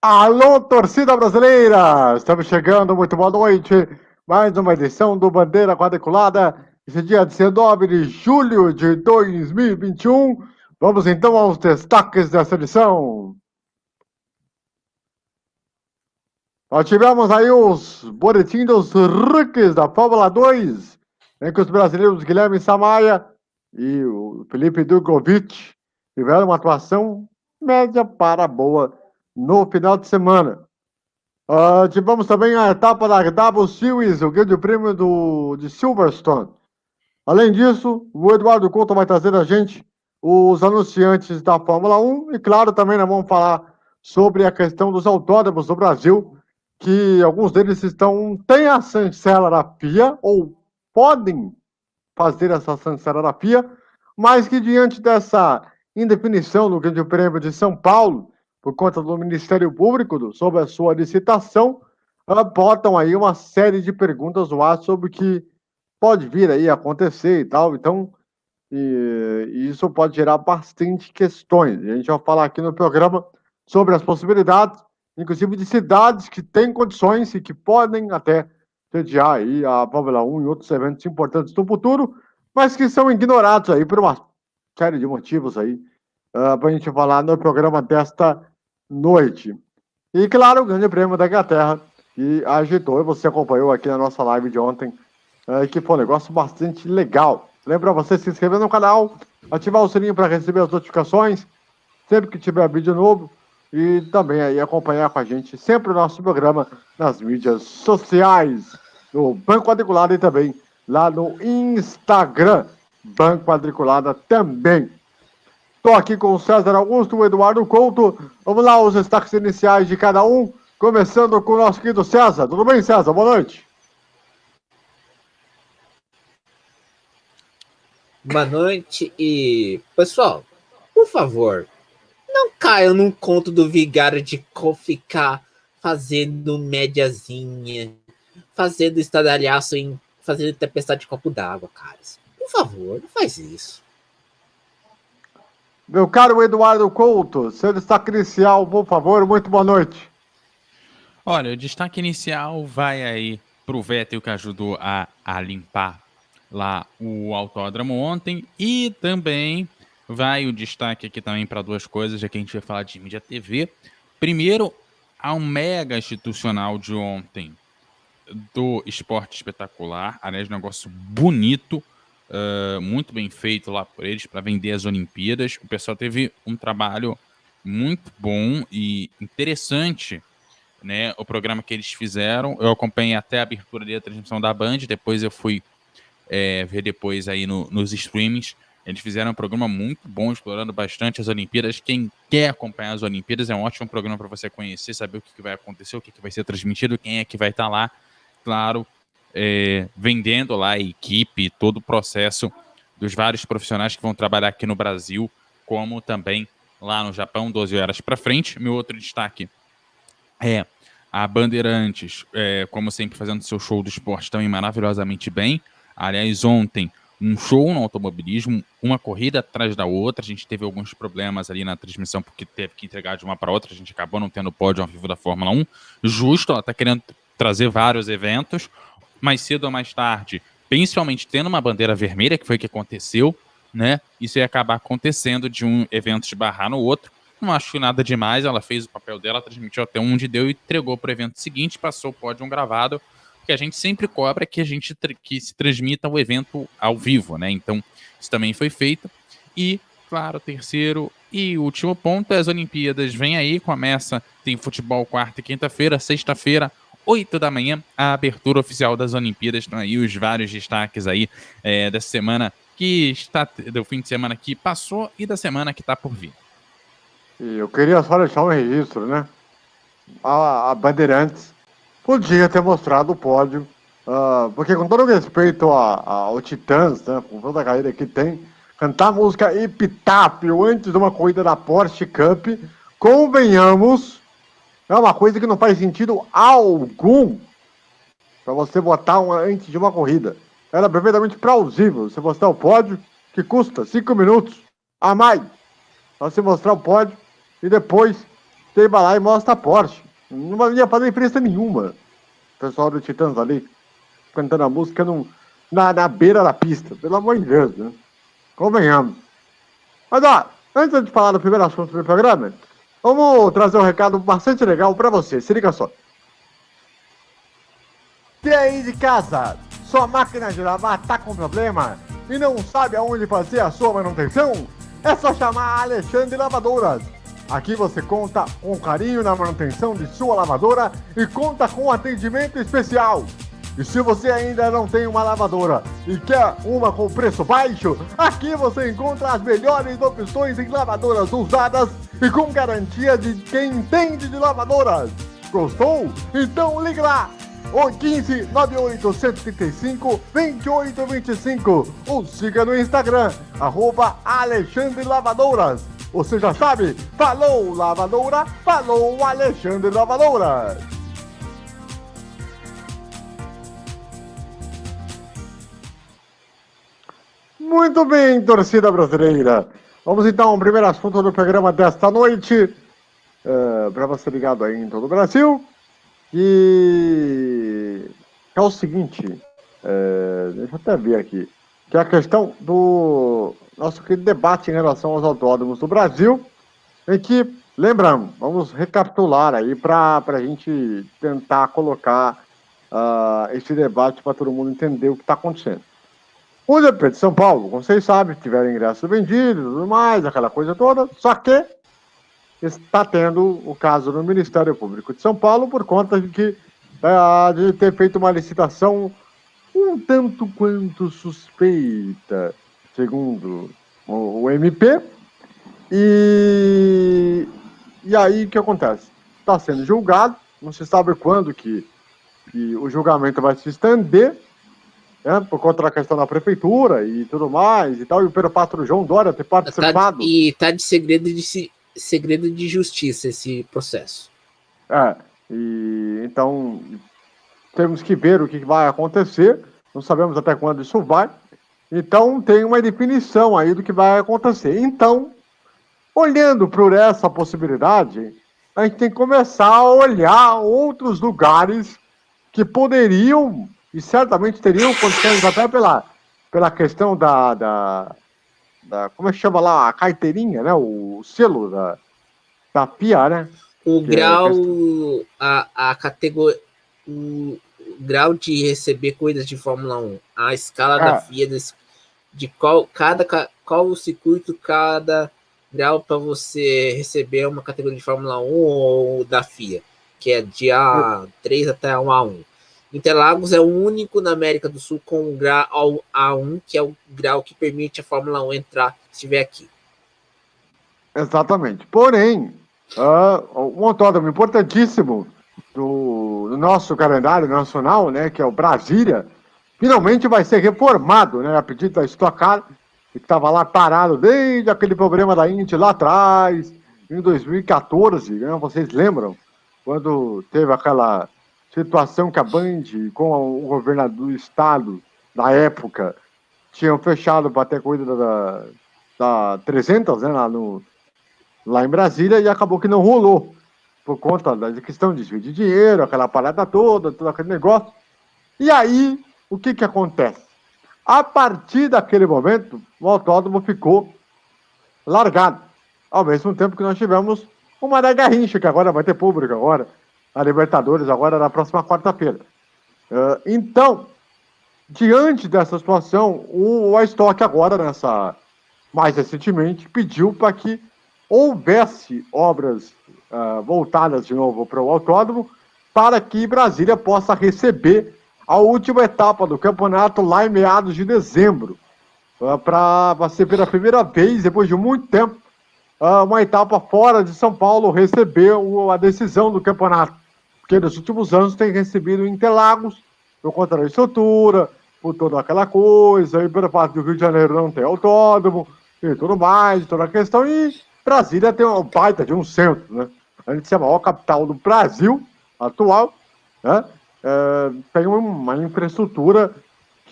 Alô, torcida brasileira! Estamos chegando, muito boa noite. Mais uma edição do Bandeira Quadriculada. Esse dia 19 de julho de 2021. Vamos então aos destaques dessa edição. Nós tivemos aí os boletins dos rookies da Fórmula 2, em que os brasileiros Guilherme Samaia e o Felipe Drogovic tiveram uma atuação média para boa no final de semana. Tivemos também a etapa da Double Series, o grande prêmio de Silverstone. Além disso, o Eduardo Couto vai trazer a gente os anunciantes da Fórmula 1 e, claro, também nós vamos falar sobre a questão dos autódromos do Brasil, que alguns deles têm a chancela da FIA, ou podem fazer essa chancela da FIA, mas que diante dessa indefinição do Grande Prêmio de São Paulo, por conta do Ministério Público, sobre a sua licitação, botam aí uma série de perguntas no ar sobre o que pode vir aí a acontecer e tal. Então, isso pode gerar bastante questões. A gente vai falar aqui no programa sobre as possibilidades, inclusive de cidades que têm condições e que podem até sediar aí a Fórmula 1 e outros eventos importantes no futuro, mas que são ignorados aí por uma série de motivos aí, para a gente falar no programa desta noite. E, claro, o Grande Prêmio da Inglaterra, que agitou, e você acompanhou aqui na nossa live de ontem, que foi um negócio bastante legal. Lembra você se inscrever no canal, ativar o sininho para receber as notificações, sempre que tiver vídeo novo, e também aí acompanhar com a gente sempre o nosso programa nas mídias sociais, no Banco Quadriculada e também lá no Instagram, Banco Quadriculada também. Estou aqui com o César Augusto, o Eduardo Couto. Vamos lá, os destaques iniciais de cada um, começando com o nosso querido César. Tudo bem, César? Boa noite. Boa noite e... Pessoal, por favor, não caiam num conto do vigário de ficar fazendo médiazinha, fazendo estadalhaço, fazendo tempestade de copo d'água, caras. Por favor, não faz isso. Meu caro Eduardo Couto, seu destaque inicial, por favor, muito boa noite. Olha, o destaque inicial vai aí pro Vettel, que ajudou a limpar lá o autódromo ontem, e também vai o destaque aqui também para duas coisas, já que a gente vai falar de mídia TV. Primeiro, ao mega institucional de ontem do Esporte Espetacular, aliás, um negócio bonito, muito bem feito lá por eles para vender as Olimpíadas. O pessoal teve um trabalho muito bom e interessante, né, o programa que eles fizeram. Eu acompanhei até a abertura da transmissão da Band, depois eu fui ver depois aí nos streamings. Eles fizeram um programa muito bom, explorando bastante as Olimpíadas. Quem quer acompanhar as Olimpíadas, é um ótimo programa para você conhecer, saber o que vai acontecer, o que vai ser transmitido, quem é que vai estar lá. Claro, vendendo lá a equipe, todo o processo dos vários profissionais que vão trabalhar aqui no Brasil, como também lá no Japão, 12 horas para frente. Meu outro destaque é a Bandeirantes, como sempre, fazendo seu show do esporte também maravilhosamente bem. Aliás, ontem, um show no automobilismo, uma corrida atrás da outra. A gente teve alguns problemas ali na transmissão, porque teve que entregar de uma para outra. A gente acabou não tendo pódio ao vivo da Fórmula 1. Justo, ela está querendo trazer vários eventos. Mais cedo ou mais tarde, principalmente tendo uma bandeira vermelha, que foi o que aconteceu, né? Isso ia acabar acontecendo de um evento esbarrar no outro. Não acho nada demais, ela fez o papel dela, transmitiu até onde deu e entregou para o evento seguinte, passou o pódio gravado, que a gente sempre cobra que que se transmita o evento ao vivo, né? Então, isso também foi feito. E, claro, terceiro e último ponto, as Olimpíadas vem aí, começa, tem futebol quarta e quinta-feira, sexta-feira, 8 da manhã, a abertura oficial das Olimpíadas. Estão aí os vários destaques aí dessa semana que está, do fim de semana que passou e da semana que está por vir. E eu queria só deixar um registro, né? A Bandeirantes podia ter mostrado o pódio, porque com todo respeito ao Titãs, né, com toda a carreira que tem, cantar a música Epitáfio antes de uma corrida da Porsche Cup, convenhamos, é uma coisa que não faz sentido algum para você botar antes de uma corrida. Era perfeitamente plausível você mostrar o pódio, que custa 5 minutos a mais, para você mostrar o pódio, e depois Você vai lá e mostra a Porsche. Não ia fazer diferença nenhuma. O pessoal do Titãs ali, cantando a música na beira da pista. Pelo amor de Deus, né? Convenhamos. Mas, ó, antes de falar do primeiro assunto do programa, vamos trazer um recado bastante legal pra você. Se liga só. Se aí de casa, sua máquina de lavar tá com problema e não sabe aonde fazer a sua manutenção, é só chamar a Alexandre Lavadoras. Aqui você conta com carinho na manutenção de sua lavadora e conta com atendimento especial. E se você ainda não tem uma lavadora e quer uma com preço baixo, aqui você encontra as melhores opções em lavadoras usadas e com garantia de quem entende de lavadoras. Gostou? Então ligue lá! Ou 15 98 135 2825 ou siga no Instagram, @Alexandre Lavadoras. Você já sabe, falou lavadora, falou Alexandre Lavadoras. Muito bem, torcida brasileira. Vamos então ao primeiro assunto do programa desta noite, para você ligado aí em todo o Brasil. E é o seguinte, deixa eu até ver aqui, que é a questão do nosso debate em relação aos autódromos do Brasil, em que, lembramos, vamos recapitular aí para a gente tentar colocar esse debate para todo mundo entender o que está acontecendo. O GP de São Paulo, como vocês sabem, tiveram ingressos vendidos e tudo mais, aquela coisa toda, só que está tendo o caso no Ministério Público de São Paulo por conta de ter feito uma licitação um tanto quanto suspeita, segundo o MP. E aí o que acontece? Está sendo julgado, não se sabe quando que o julgamento vai se estender, né, por conta da questão da prefeitura e tudo mais e tal, e o Pedro Pastor João Dória ter participado. Tá de segredo de justiça esse processo. E então temos que ver o que vai acontecer, não sabemos até quando isso vai, então tem uma definição aí do que vai acontecer. Então, olhando por essa possibilidade, a gente tem que começar a olhar outros lugares que poderiam e certamente teriam condições, até pela questão da como é que chama lá, a carteirinha, né? O selo da FIA, né? O grau, a categoria, o grau de receber coisas de Fórmula 1, a escala da FIA, de qual o circuito, cada grau para você receber uma categoria de Fórmula 1 ou da FIA, que é de A3 até um A1. Interlagos é o único na América do Sul com o grau A1, que é o grau que permite a Fórmula 1 entrar se estiver aqui. Exatamente. Porém, um autódromo importantíssimo do nosso calendário nacional, né, que é o Brasília, finalmente vai ser reformado, né, a pedido da Stock Car, que estava lá parado desde aquele problema da Indy lá atrás, em 2014, né, vocês lembram? Quando teve aquela situação que a Band, com o governador do estado, na época, tinham fechado para ter coisa da 300, né, lá em Brasília, e acabou que não rolou, por conta da questão de desvio de dinheiro, aquela parada toda, todo aquele negócio. E aí, o que acontece? A partir daquele momento, o autódromo ficou largado, ao mesmo tempo que nós tivemos uma da Garrincha, que agora vai ter público agora, a Libertadores agora na próxima quarta-feira. Então, diante dessa situação, a Stock agora, mais recentemente, pediu para que houvesse obras voltadas de novo para o autódromo, para que Brasília possa receber a última etapa do campeonato lá em meados de dezembro, para ser pela primeira vez, depois de muito tempo, uma etapa fora de São Paulo receber a decisão do campeonato, porque nos últimos anos tem recebido Interlagos, por conta da estrutura, por toda aquela coisa, e pelo fato do Rio de Janeiro não ter autódromo, e tudo mais, toda a questão, e Brasília tem uma baita de um centro, né? A gente é a maior capital do Brasil atual, né? Tem uma infraestrutura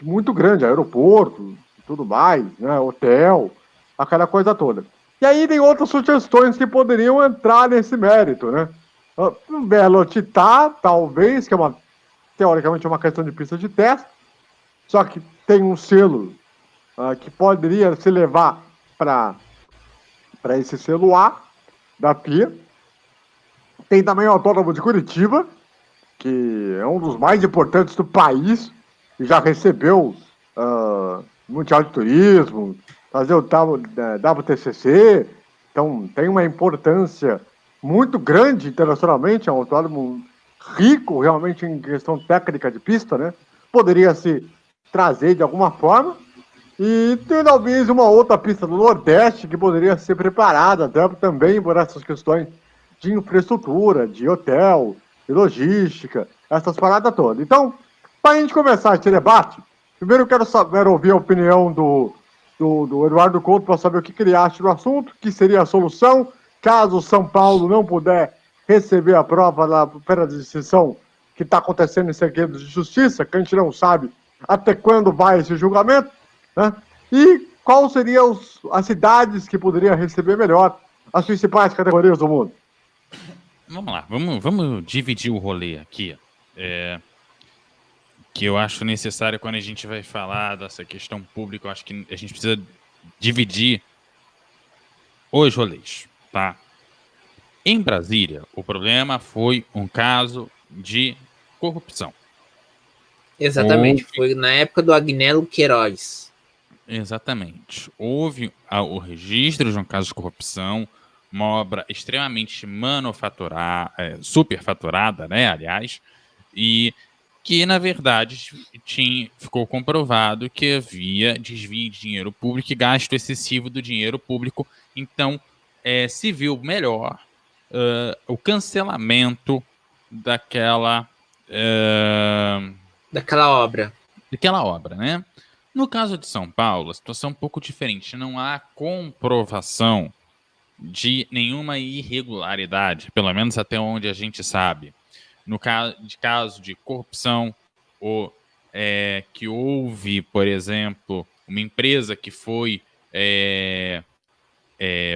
muito grande, aeroporto, tudo mais, né? Hotel, aquela coisa toda. E aí tem outras sugestões que poderiam entrar nesse mérito, né? Velocitar, talvez, que teoricamente é uma questão de pista de teste, só que tem um selo que poderia se levar para esse selo A da FIA. Tem também o Autódromo de Curitiba, que é um dos mais importantes do país, e já recebeu Mundial de Turismo, fazer o WTCC, então tem uma importância muito grande internacionalmente, é um autódromo rico realmente em questão técnica de pista, né? Poderia se trazer de alguma forma, e tem talvez uma outra pista do Nordeste que poderia ser preparada também por essas questões de infraestrutura, de hotel, de logística, essas paradas todas. Então, para a gente começar esse debate, primeiro eu quero ouvir a opinião do Eduardo Couto para saber o que ele acha do assunto, que seria a solução, caso o São Paulo não puder receber a prova na pela decisão que está acontecendo em segredo de justiça, que a gente não sabe até quando vai esse julgamento, né? E quais seriam as cidades que poderiam receber melhor as principais categorias do mundo? Vamos lá, vamos dividir o rolê aqui. Que eu acho necessário quando a gente vai falar dessa questão pública. Eu acho que a gente precisa dividir os rolês, tá? Em Brasília, o problema foi um caso de corrupção. Exatamente, foi na época do Agnello Queiroz. Exatamente. Houve o registro de um caso de corrupção, uma obra extremamente superfaturada, né, aliás, e que, na verdade, ficou comprovado que havia desvio de dinheiro público e gasto excessivo do dinheiro público. Então, se viu melhor o cancelamento daquela obra, né? No caso de São Paulo, a situação é um pouco diferente. Não há comprovação de nenhuma irregularidade, pelo menos até onde a gente sabe. No caso de corrupção, ou que houve, por exemplo, uma empresa que foi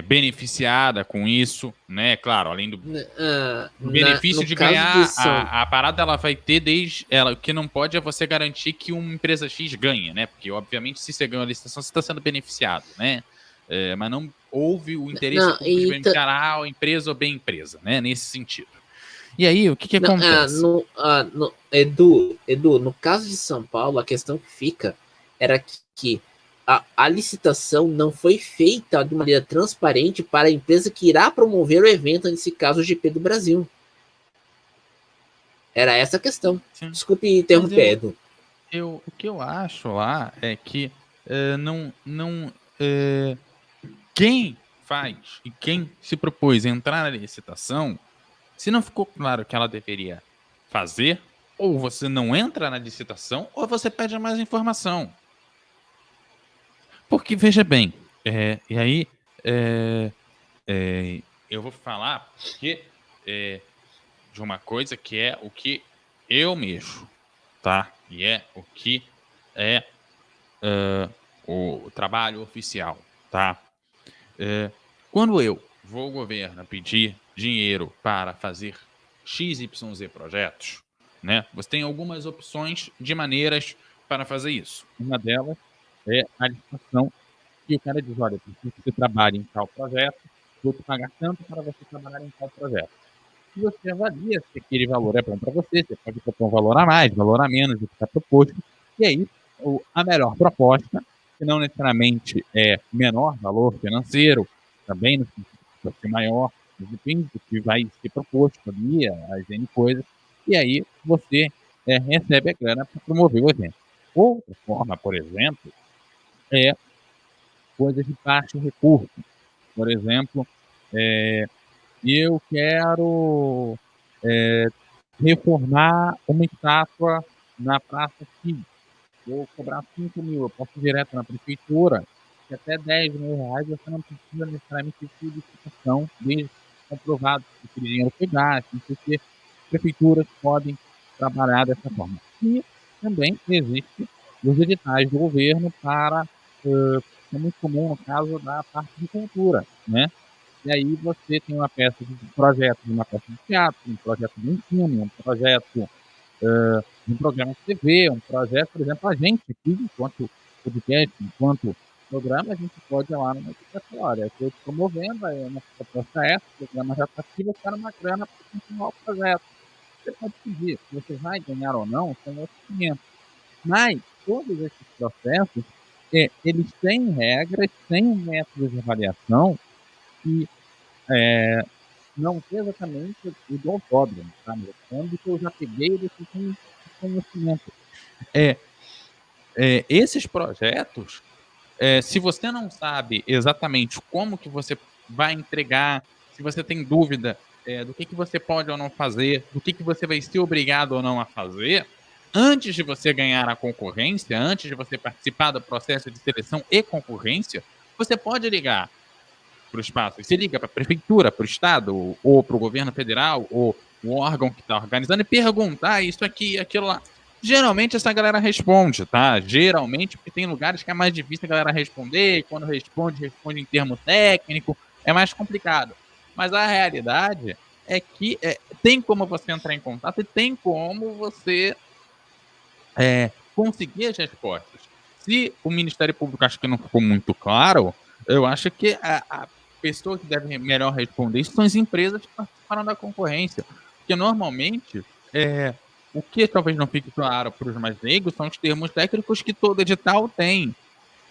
beneficiada com isso, né? Claro, além do benefício de ganhar, a parada ela vai ter o que não pode é você garantir que uma empresa X ganha, né? Porque, obviamente, se você ganhou a licitação, você está sendo beneficiado, né? Mas não houve o interesse público de beneficiar a empresa ou bem empresa, né? Nesse sentido. E aí, o que acontece? Edu, no caso de São Paulo, a questão que fica era que a licitação não foi feita de maneira transparente para a empresa que irá promover o evento, nesse caso o GP do Brasil. Era essa a questão. Sim. Desculpe interromper, Edu. O que eu acho lá é que quem faz e quem se propôs a entrar na licitação, se não ficou claro que ela deveria fazer, ou você não entra na licitação, ou você pede mais informação. Porque, veja bem, e aí eu vou falar de uma coisa que é o que eu mexo, tá? E é o que é o trabalho oficial, tá? Quando eu vou ao governo pedir dinheiro para fazer XYZ projetos, né? Você tem algumas opções de maneiras para fazer isso. Uma delas é a licitação, que o cara diz, olha, preciso que você trabalhe em tal projeto, vou te pagar tanto para você trabalhar em tal projeto. E você avalia se aquele valor é bom para você pode propor um valor a mais, valor a menos do que está proposto, e aí a melhor proposta, que não necessariamente é menor valor financeiro, também no sentido de ser maior, depende do que vai ser proposto ali, as N coisas, e aí você recebe a grana para promover o evento. Outra forma, por exemplo, é coisas de baixo recurso. Por exemplo, eu quero reformar uma estátua na Praça X. Vou cobrar 5 mil, eu posso ir direto na prefeitura, que até 10 mil reais você não precisa necessariamente de licitação, desde comprovado que aquele dinheiro foi gasto, porque prefeituras podem trabalhar dessa forma. E também existem os editais do governo para é muito comum no caso da parte de cultura, né? E aí você tem uma peça de projeto de uma peça de teatro, um projeto de um filme, um projeto de um programa de TV, um projeto, por exemplo, a gente aqui, enquanto podcast, enquanto programa, a gente pode ir lá no notificatório. Olha, eu estou promovendo a nossa proposta é essa, o programa já está aqui, eu quero uma grana para continuar o projeto. Você pode pedir, se você vai ganhar ou não, são outros 500. Mas todos esses processos, eles têm regras, têm métodos de avaliação que não sei exatamente o do autódromo, tá? Mas quando que eu já peguei desse conhecimento. Esses projetos, se você não sabe exatamente como que você vai entregar, se você tem dúvida do que você pode ou não fazer, do que você vai ser obrigado ou não a fazer, antes de você ganhar a concorrência, antes de você participar do processo de seleção e concorrência, você pode ligar para o espaço. Você liga para a prefeitura, para o estado, ou para o governo federal, ou o órgão que está organizando e perguntar isso aqui, aquilo lá. Geralmente essa galera responde, tá? Geralmente, porque tem lugares que é mais difícil a galera responder, e quando responde em termo técnico, é mais complicado. Mas a realidade é que tem como você entrar em contato e tem como você conseguir as respostas. Se o Ministério Público acha que não ficou muito claro, eu acho que a pessoa que deve melhor responder isso são as empresas que participaram da concorrência. Porque normalmente, o que talvez não fique claro para os mais leigos são os termos técnicos que todo edital tem,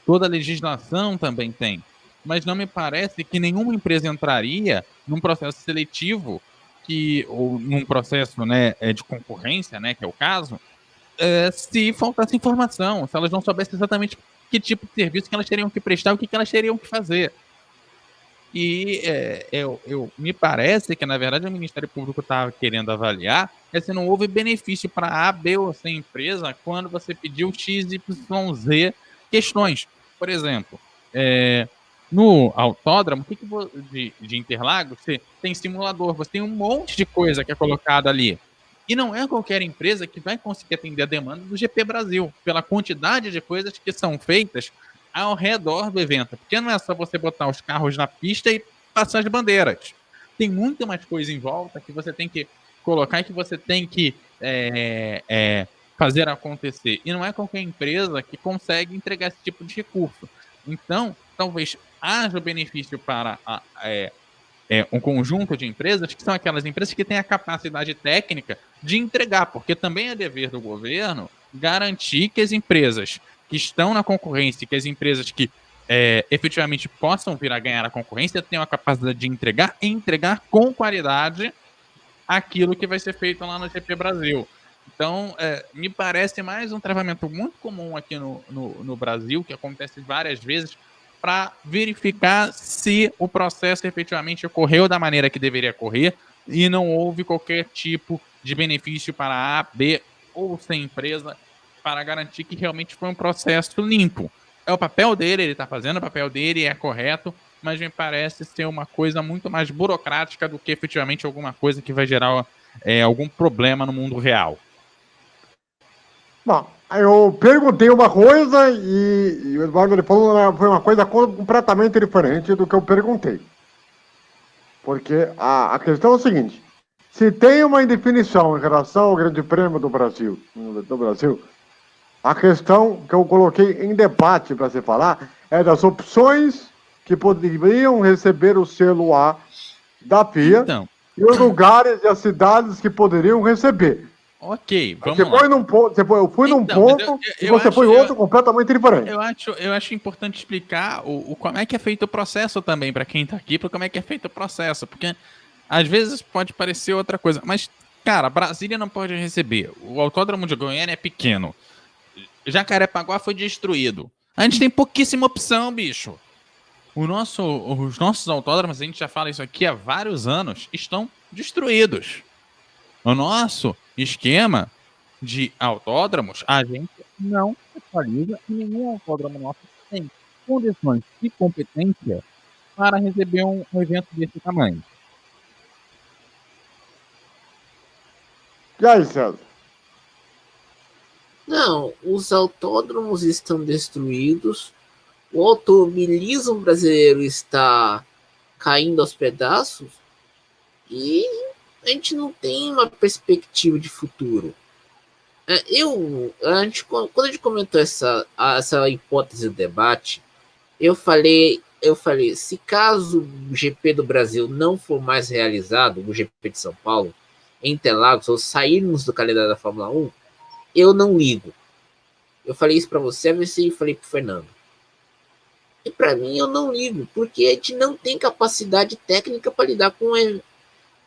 toda legislação também tem. Mas não me parece que nenhuma empresa entraria num processo seletivo ou num processo, né, de concorrência, né, que é o caso, se faltasse informação, se elas não soubessem exatamente que tipo de serviço que elas teriam que prestar, o que elas teriam que fazer. E me parece que, na verdade, o Ministério Público estava querendo avaliar se não houve benefício para A, B ou C empresa quando você pediu X, Y, Z questões. Por exemplo, no autódromo de Interlagos, você tem simulador, você tem um monte de coisa que é colocada ali. E não é qualquer empresa que vai conseguir atender a demanda do GP Brasil, pela quantidade de coisas que são feitas ao redor do evento. Porque não é só você botar os carros na pista e passar as bandeiras. Tem muita mais coisa em volta que você tem que colocar e que você tem que fazer acontecer. E não é qualquer empresa que consegue entregar esse tipo de recurso. Então, talvez haja benefício para um conjunto de empresas que são aquelas empresas que têm a capacidade técnica de entregar, porque também é dever do governo garantir que as empresas que estão na concorrência, que as empresas que efetivamente possam vir a ganhar a concorrência tenham a capacidade de entregar e entregar com qualidade aquilo que vai ser feito lá no GP Brasil. Então, me parece mais um travamento muito comum aqui no Brasil, que acontece várias vezes, para verificar se o processo efetivamente ocorreu da maneira que deveria ocorrer e não houve qualquer tipo de benefício para A, B ou C empresa para garantir que realmente foi um processo limpo. É o papel dele, ele está fazendo o papel dele, é correto, mas me parece ser uma coisa muito mais burocrática do que efetivamente alguma coisa que vai gerar algum problema no mundo real. Bom, eu perguntei uma coisa e o Eduardo ele falou que foi uma coisa completamente diferente do que eu perguntei. Porque a questão é o seguinte: se tem uma indefinição em relação ao Grande Prêmio do Brasil, a questão que eu coloquei em debate para se falar é das opções que poderiam receber o selo A da FIA e os lugares e as cidades que poderiam receber. Ok, vamos você lá. Foi num ponto, eu fui num ponto e você foi outro completamente diferente. Eu acho importante explicar como é que é feito o processo também, para quem tá aqui, para como é que é feito o processo, porque às vezes pode parecer outra coisa, mas, cara, Brasília não pode receber. O autódromo de Goiânia é pequeno. Jacarepaguá foi destruído. A gente tem pouquíssima opção, bicho. Os nossos autódromos, a gente já fala isso aqui há vários anos, estão destruídos. O nosso esquema de autódromos, a gente não atualiza e nenhum autódromo nosso tem condições e competência para receber um evento desse tamanho. E aí, César? Não, os autódromos estão destruídos. o automobilismo brasileiro está caindo aos pedaços e a gente não tem uma perspectiva de futuro. Quando a gente comentou essa hipótese do debate, eu falei, se caso o GP do Brasil não for mais realizado, o GP de São Paulo, em Interlagos, ou sairmos do calendário da Fórmula 1, eu não ligo. Eu falei isso para você, e falei para o Fernando. E para mim eu não ligo, porque a gente não tem capacidade técnica para lidar com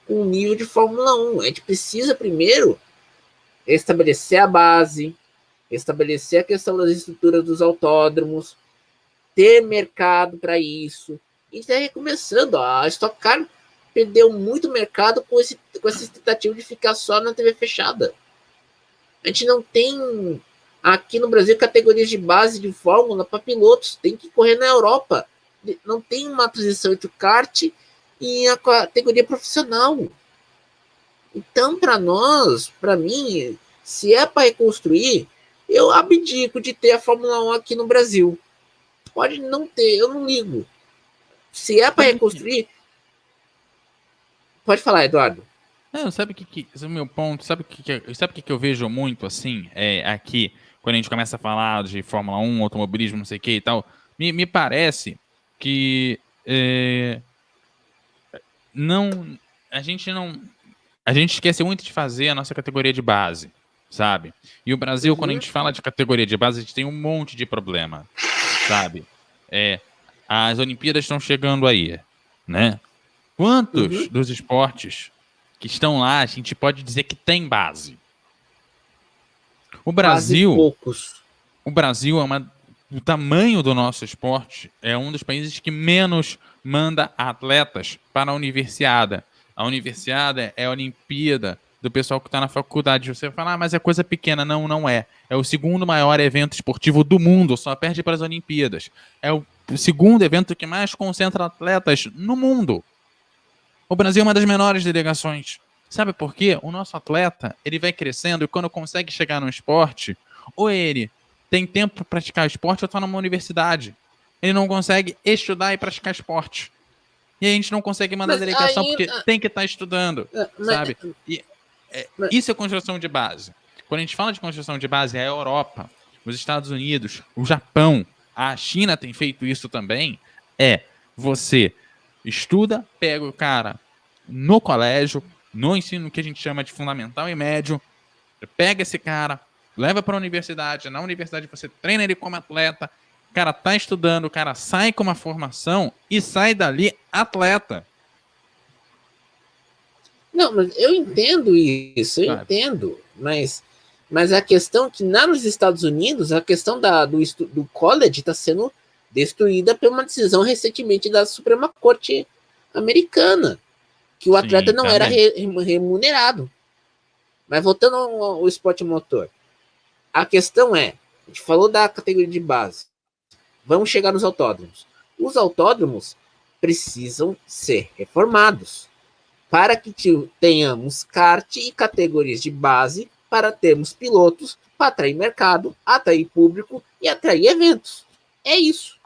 o nível de Fórmula 1. A gente precisa primeiro estabelecer a base, estabelecer a questão das estruturas dos autódromos, ter mercado para isso. E está recomeçando. A Stock Car perdeu muito mercado com essa tentativa de ficar só na TV fechada. A gente não tem aqui no Brasil categorias de base de fórmula para pilotos, tem que correr na Europa. Não tem uma transição entre o kart e a categoria profissional. Então, para mim, se é para reconstruir, eu abdico de ter a Fórmula 1 aqui no Brasil. Pode não ter, eu não ligo. Se é para reconstruir, pode falar, Eduardo. Não, sabe esse é o meu ponto? Sabe o que eu vejo muito assim? Aqui, quando a gente começa a falar de Fórmula 1, automobilismo, não sei o que e tal, me parece que a gente esquece muito de fazer a nossa categoria de base, sabe? E o Brasil, quando a gente fala de categoria de base, a gente tem um monte de problema, sabe? As Olimpíadas estão chegando aí, né? Quantos dos esportes que estão lá, a gente pode dizer que tem base? O Brasil, poucos. O Brasil o tamanho do nosso esporte é um dos países que menos manda atletas para a Universiada. A Universiada é a Olimpíada do pessoal que está na faculdade. Você fala, mas é coisa pequena. Não, não é. É o segundo maior evento esportivo do mundo, só perde para as Olimpíadas. É o segundo evento que mais concentra atletas no mundo. O Brasil é uma das menores delegações. Sabe por quê? O nosso atleta, ele vai crescendo e quando consegue chegar no esporte, ou ele tem tempo para praticar esporte ou está numa universidade. Ele não consegue estudar e praticar esporte. E a gente não consegue mandar delegação porque tem que estar estudando, sabe? Isso é construção de base. Quando a gente fala de construção de base, é a Europa, os Estados Unidos, o Japão, a China tem feito isso também. Você estuda, pega o cara no colégio, no ensino que a gente chama de fundamental e médio, pega esse cara, leva para a universidade, na universidade você treina ele como atleta, o cara tá estudando, o cara sai com uma formação e sai dali atleta. Não, mas eu entendo isso, eu entendo, mas a questão é que nos Estados Unidos, a questão do college está sendo destruída por uma decisão recentemente da Suprema Corte americana, que o atleta não era remunerado. Mas voltando ao esporte motor, a questão a gente falou da categoria de base, vamos chegar nos autódromos. Os autódromos precisam ser reformados para que tenhamos kart e categorias de base para termos pilotos, para atrair mercado, atrair público e atrair eventos. É isso.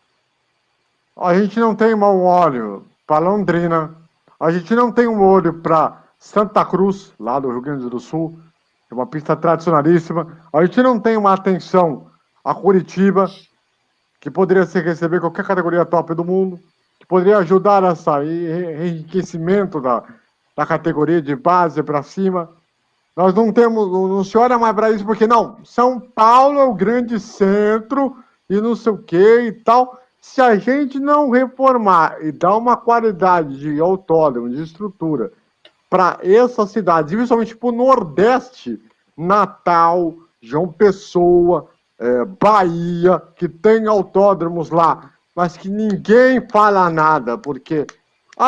A gente não tem um olho para Londrina, a gente não tem um olho para Santa Cruz, lá do Rio Grande do Sul, que é uma pista tradicionalíssima. A gente não tem uma atenção a Curitiba, que poderia receber qualquer categoria top do mundo, que poderia ajudar nessa enriquecimento da categoria de base para cima. Nós não temos, não se olha mais para isso, porque não, São Paulo é o grande centro e não sei o que e tal. Se a gente não reformar e dar uma qualidade de autódromo, de estrutura, para essas cidades, principalmente para o Nordeste, Natal, João Pessoa, Bahia, que tem autódromos lá, mas que ninguém fala nada, porque,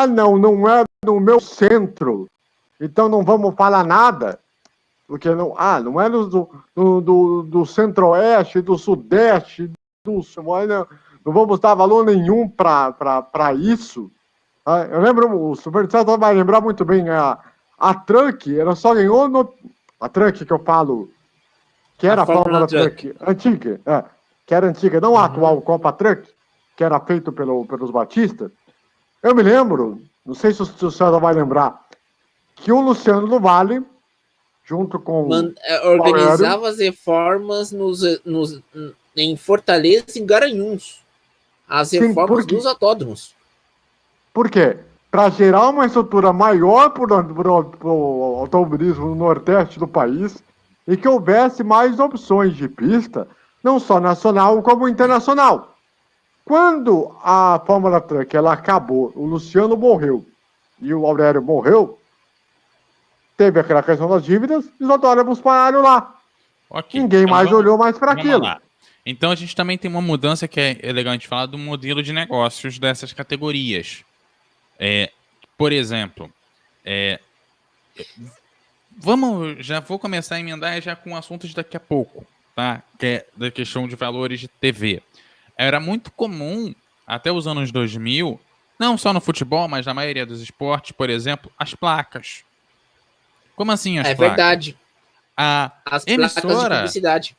não é no meu centro, então não vamos falar nada, porque não é do Centro-Oeste, do Sudeste, do Sul, não vamos dar valor nenhum para isso. Eu lembro, o Superchat vai lembrar muito bem, a Truck, ela só ganhou a Truck que eu falo, que era a Fórmula Truck antiga, que era antiga, não a atual Copa Truck, que era feito pelos Batista, eu me lembro, não sei se o César vai lembrar, que o Luciano do Vale, junto com organizava as reformas em Fortaleza e em Garanhuns. As reformas dos autódromos. Por quê? Para gerar uma estrutura maior para o automobilismo no Nordeste do país e que houvesse mais opções de pista, não só nacional como internacional. Quando a Fórmula Truck ela acabou, o Luciano morreu e o Aurélio morreu, teve aquela questão das dívidas e os autódromos pararam lá. Okay. Ninguém então mais olhou mais para aquilo. Lá. Então a gente também tem uma mudança que é legal a gente falar do modelo de negócios dessas categorias. Por exemplo, já vou começar a emendar já com assuntos daqui a pouco, tá? Que é da questão de valores de TV. Era muito comum, até os anos 2000, não só no futebol, mas na maioria dos esportes, por exemplo, as placas. Como assim as placas? É verdade. As placas de publicidade.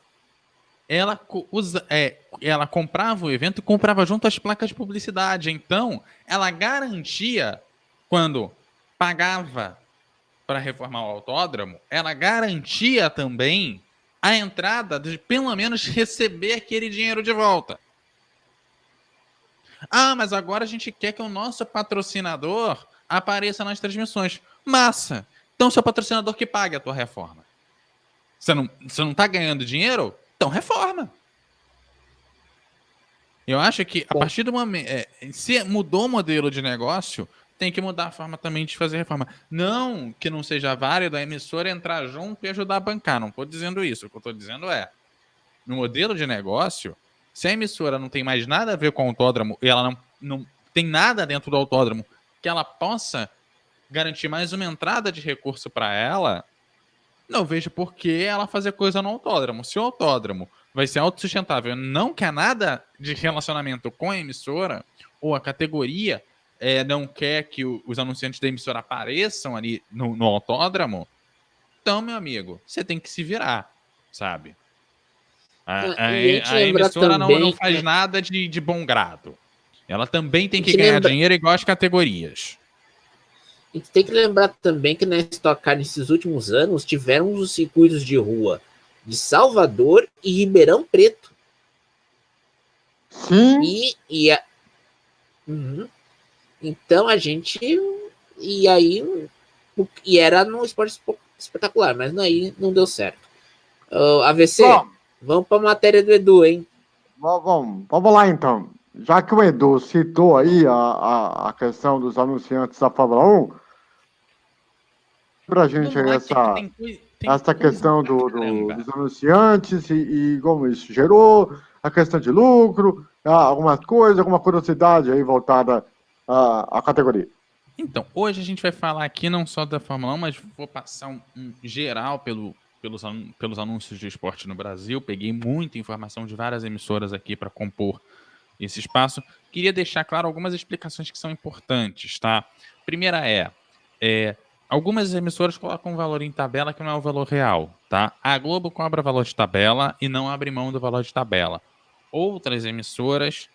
Ela comprava o evento e comprava junto as placas de publicidade. Então, ela garantia, quando pagava para reformar o autódromo, ela garantia também a entrada de pelo menos receber aquele dinheiro de volta. Mas agora a gente quer que o nosso patrocinador apareça nas transmissões. Massa! Então, seu patrocinador que pague a tua reforma. Você não tá ganhando dinheiro? Então reforma. Eu acho que a partir do momento... se mudou o modelo de negócio, tem que mudar a forma também de fazer reforma. Não que não seja válido a emissora entrar junto e ajudar a bancar. Não estou dizendo isso. O que eu estou dizendo é, no modelo de negócio, se a emissora não tem mais nada a ver com o autódromo e ela não tem nada dentro do autódromo que ela possa garantir mais uma entrada de recurso para ela, não vejo por que ela fazer coisa no autódromo. Se o autódromo vai ser autossustentável, não quer nada de relacionamento com a emissora, ou a categoria não quer que os anunciantes da emissora apareçam ali no autódromo, então, meu amigo, você tem que se virar, sabe? A emissora também, não faz nada de bom grado. Ela também tem que ganhar dinheiro igual as categorias. E tem que lembrar também que na Stock Car, nesses últimos anos, tiveram os circuitos de rua de Salvador e Ribeirão Preto. Sim. Então a gente... E era no esporte espetacular, mas aí não deu certo. AVC, vamos para a matéria do Edu, hein? Vamos lá, então. Já que o Edu citou aí a questão dos anunciantes da Fórmula 1, para a gente essa questão dos anunciantes e como isso gerou, a questão de lucro, algumas coisas, alguma curiosidade aí voltada à categoria. Então, hoje a gente vai falar aqui não só da Fórmula 1, mas vou passar um geral pelos anúncios de esporte no Brasil. Peguei muita informação de várias emissoras aqui para compor esse espaço. Queria deixar claro algumas explicações que são importantes, tá? Primeira algumas emissoras colocam um valor em tabela que não é o valor real, tá? A Globo cobra valor de tabela e não abre mão do valor de tabela. Outras emissoras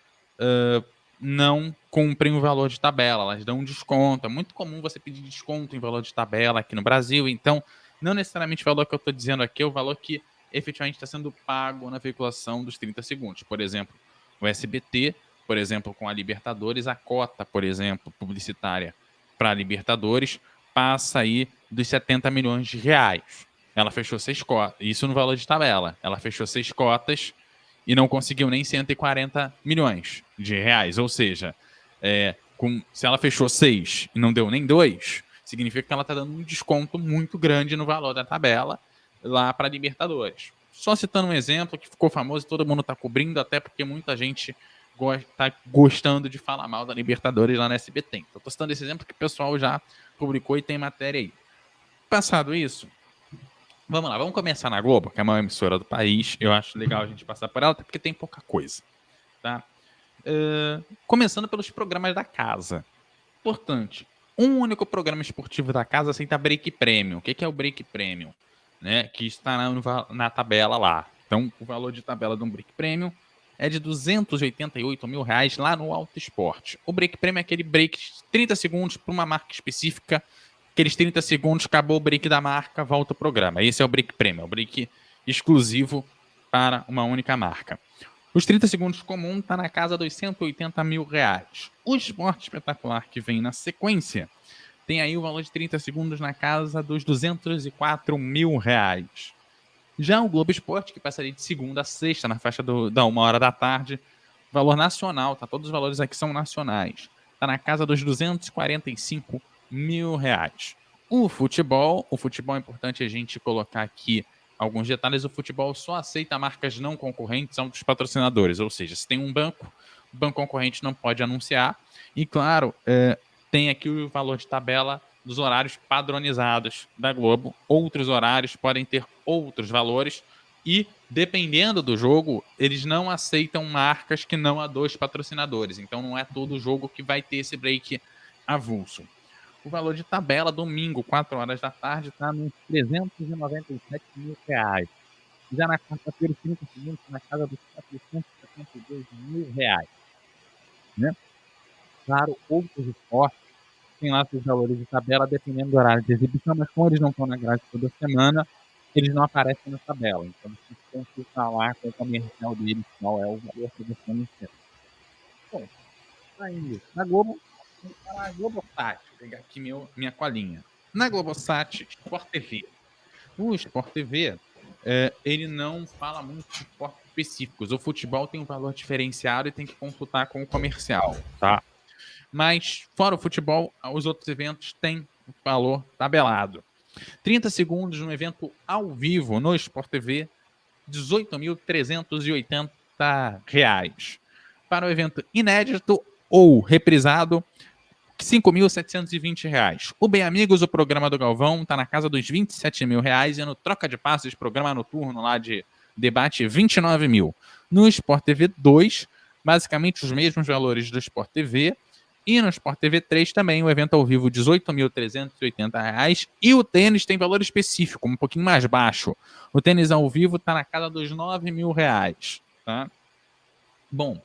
não cumprem o valor de tabela, elas dão um desconto. É muito comum você pedir desconto em valor de tabela aqui no Brasil, então não necessariamente o valor que eu estou dizendo aqui é o valor que efetivamente está sendo pago na veiculação dos 30 segundos. Por exemplo, o SBT, por exemplo, com a Libertadores, a cota, por exemplo, publicitária para a Libertadores passa aí dos 70 milhões de reais. Ela fechou 6 cotas, isso no valor de tabela. Ela fechou 6 cotas e não conseguiu nem 140 milhões de reais. Ou seja, se ela fechou 6 e não deu nem 2, significa que ela está dando um desconto muito grande no valor da tabela lá para a Libertadores. Só citando um exemplo que ficou famoso e todo mundo está cobrindo, até porque muita gente está gostando de falar mal da Libertadores lá na SBT. Então, estou citando esse exemplo que o pessoal já publicou e tem matéria aí. Passado isso, vamos lá, vamos começar na Globo, que é a maior emissora do país. Eu acho legal a gente passar por ela, até porque tem pouca coisa, tá? Começando pelos programas da casa. Importante, um único programa esportivo da casa aceita Break Premium. O que é o Break Premium? Né? Que está na tabela lá. Então, o valor de tabela de um Break Premium é de R$288 mil lá no Auto Esporte. O break prêmio é aquele break de 30 segundos para uma marca específica. Aqueles 30 segundos, acabou o break da marca, volta o programa. Esse é o break prêmio, é o break exclusivo para uma única marca. Os 30 segundos comum está na casa dos R$180 mil. O esporte espetacular que vem na sequência tem aí o valor de 30 segundos na casa dos R$204 mil. Já o Globo Esporte, que passaria de segunda a sexta, na faixa da 1h da tarde, valor nacional, tá? Todos os valores aqui são nacionais. Está na casa dos R$245 mil. O futebol é importante a gente colocar aqui alguns detalhes. O futebol só aceita marcas não concorrentes a dos patrocinadores, ou seja, se tem um banco, o banco concorrente não pode anunciar. E claro, tem aqui o valor de tabela dos horários padronizados da Globo. Outros horários podem ter outros valores e, dependendo do jogo, eles não aceitam marcas que não há dois patrocinadores. Então não é todo jogo que vai ter esse break avulso. O valor de tabela, domingo, 4 horas da tarde, está nos R$397 mil. Já na quarta-feira, 30 segundos, na casa dos R$472 mil. Né? Claro, outros esportes tem lá seus valores de tabela dependendo do horário de exibição, mas como eles não estão na grade toda semana, eles não aparecem na tabela. Então, você tem que consultar lá com o comercial deles qual é o valor que você anuncia. Bom, saindo na Globo, vamos para a Globosat. Vou pegar aqui minha colinha. Na Globosat, Sport TV. O Sport TV, ele não fala muito de esportes específicos. O futebol tem um valor diferenciado e tem que consultar com o comercial, tá? Mas, fora o futebol, os outros eventos têm valor tabelado. 30 segundos no evento ao vivo no Sport TV, R$18.380. Para o evento inédito ou reprisado, R$5.720. O Bem Amigos, o programa do Galvão, está na casa dos R$27 mil. E no Troca de Passes, programa noturno lá de debate, R$29 mil. No Sport TV 2, basicamente os mesmos valores do Sport TV. E no Sport TV 3 também, o evento ao vivo, R$18.380. E o tênis tem valor específico, um pouquinho mais baixo. O tênis ao vivo está na casa dos R$9 mil. Tá? Bom,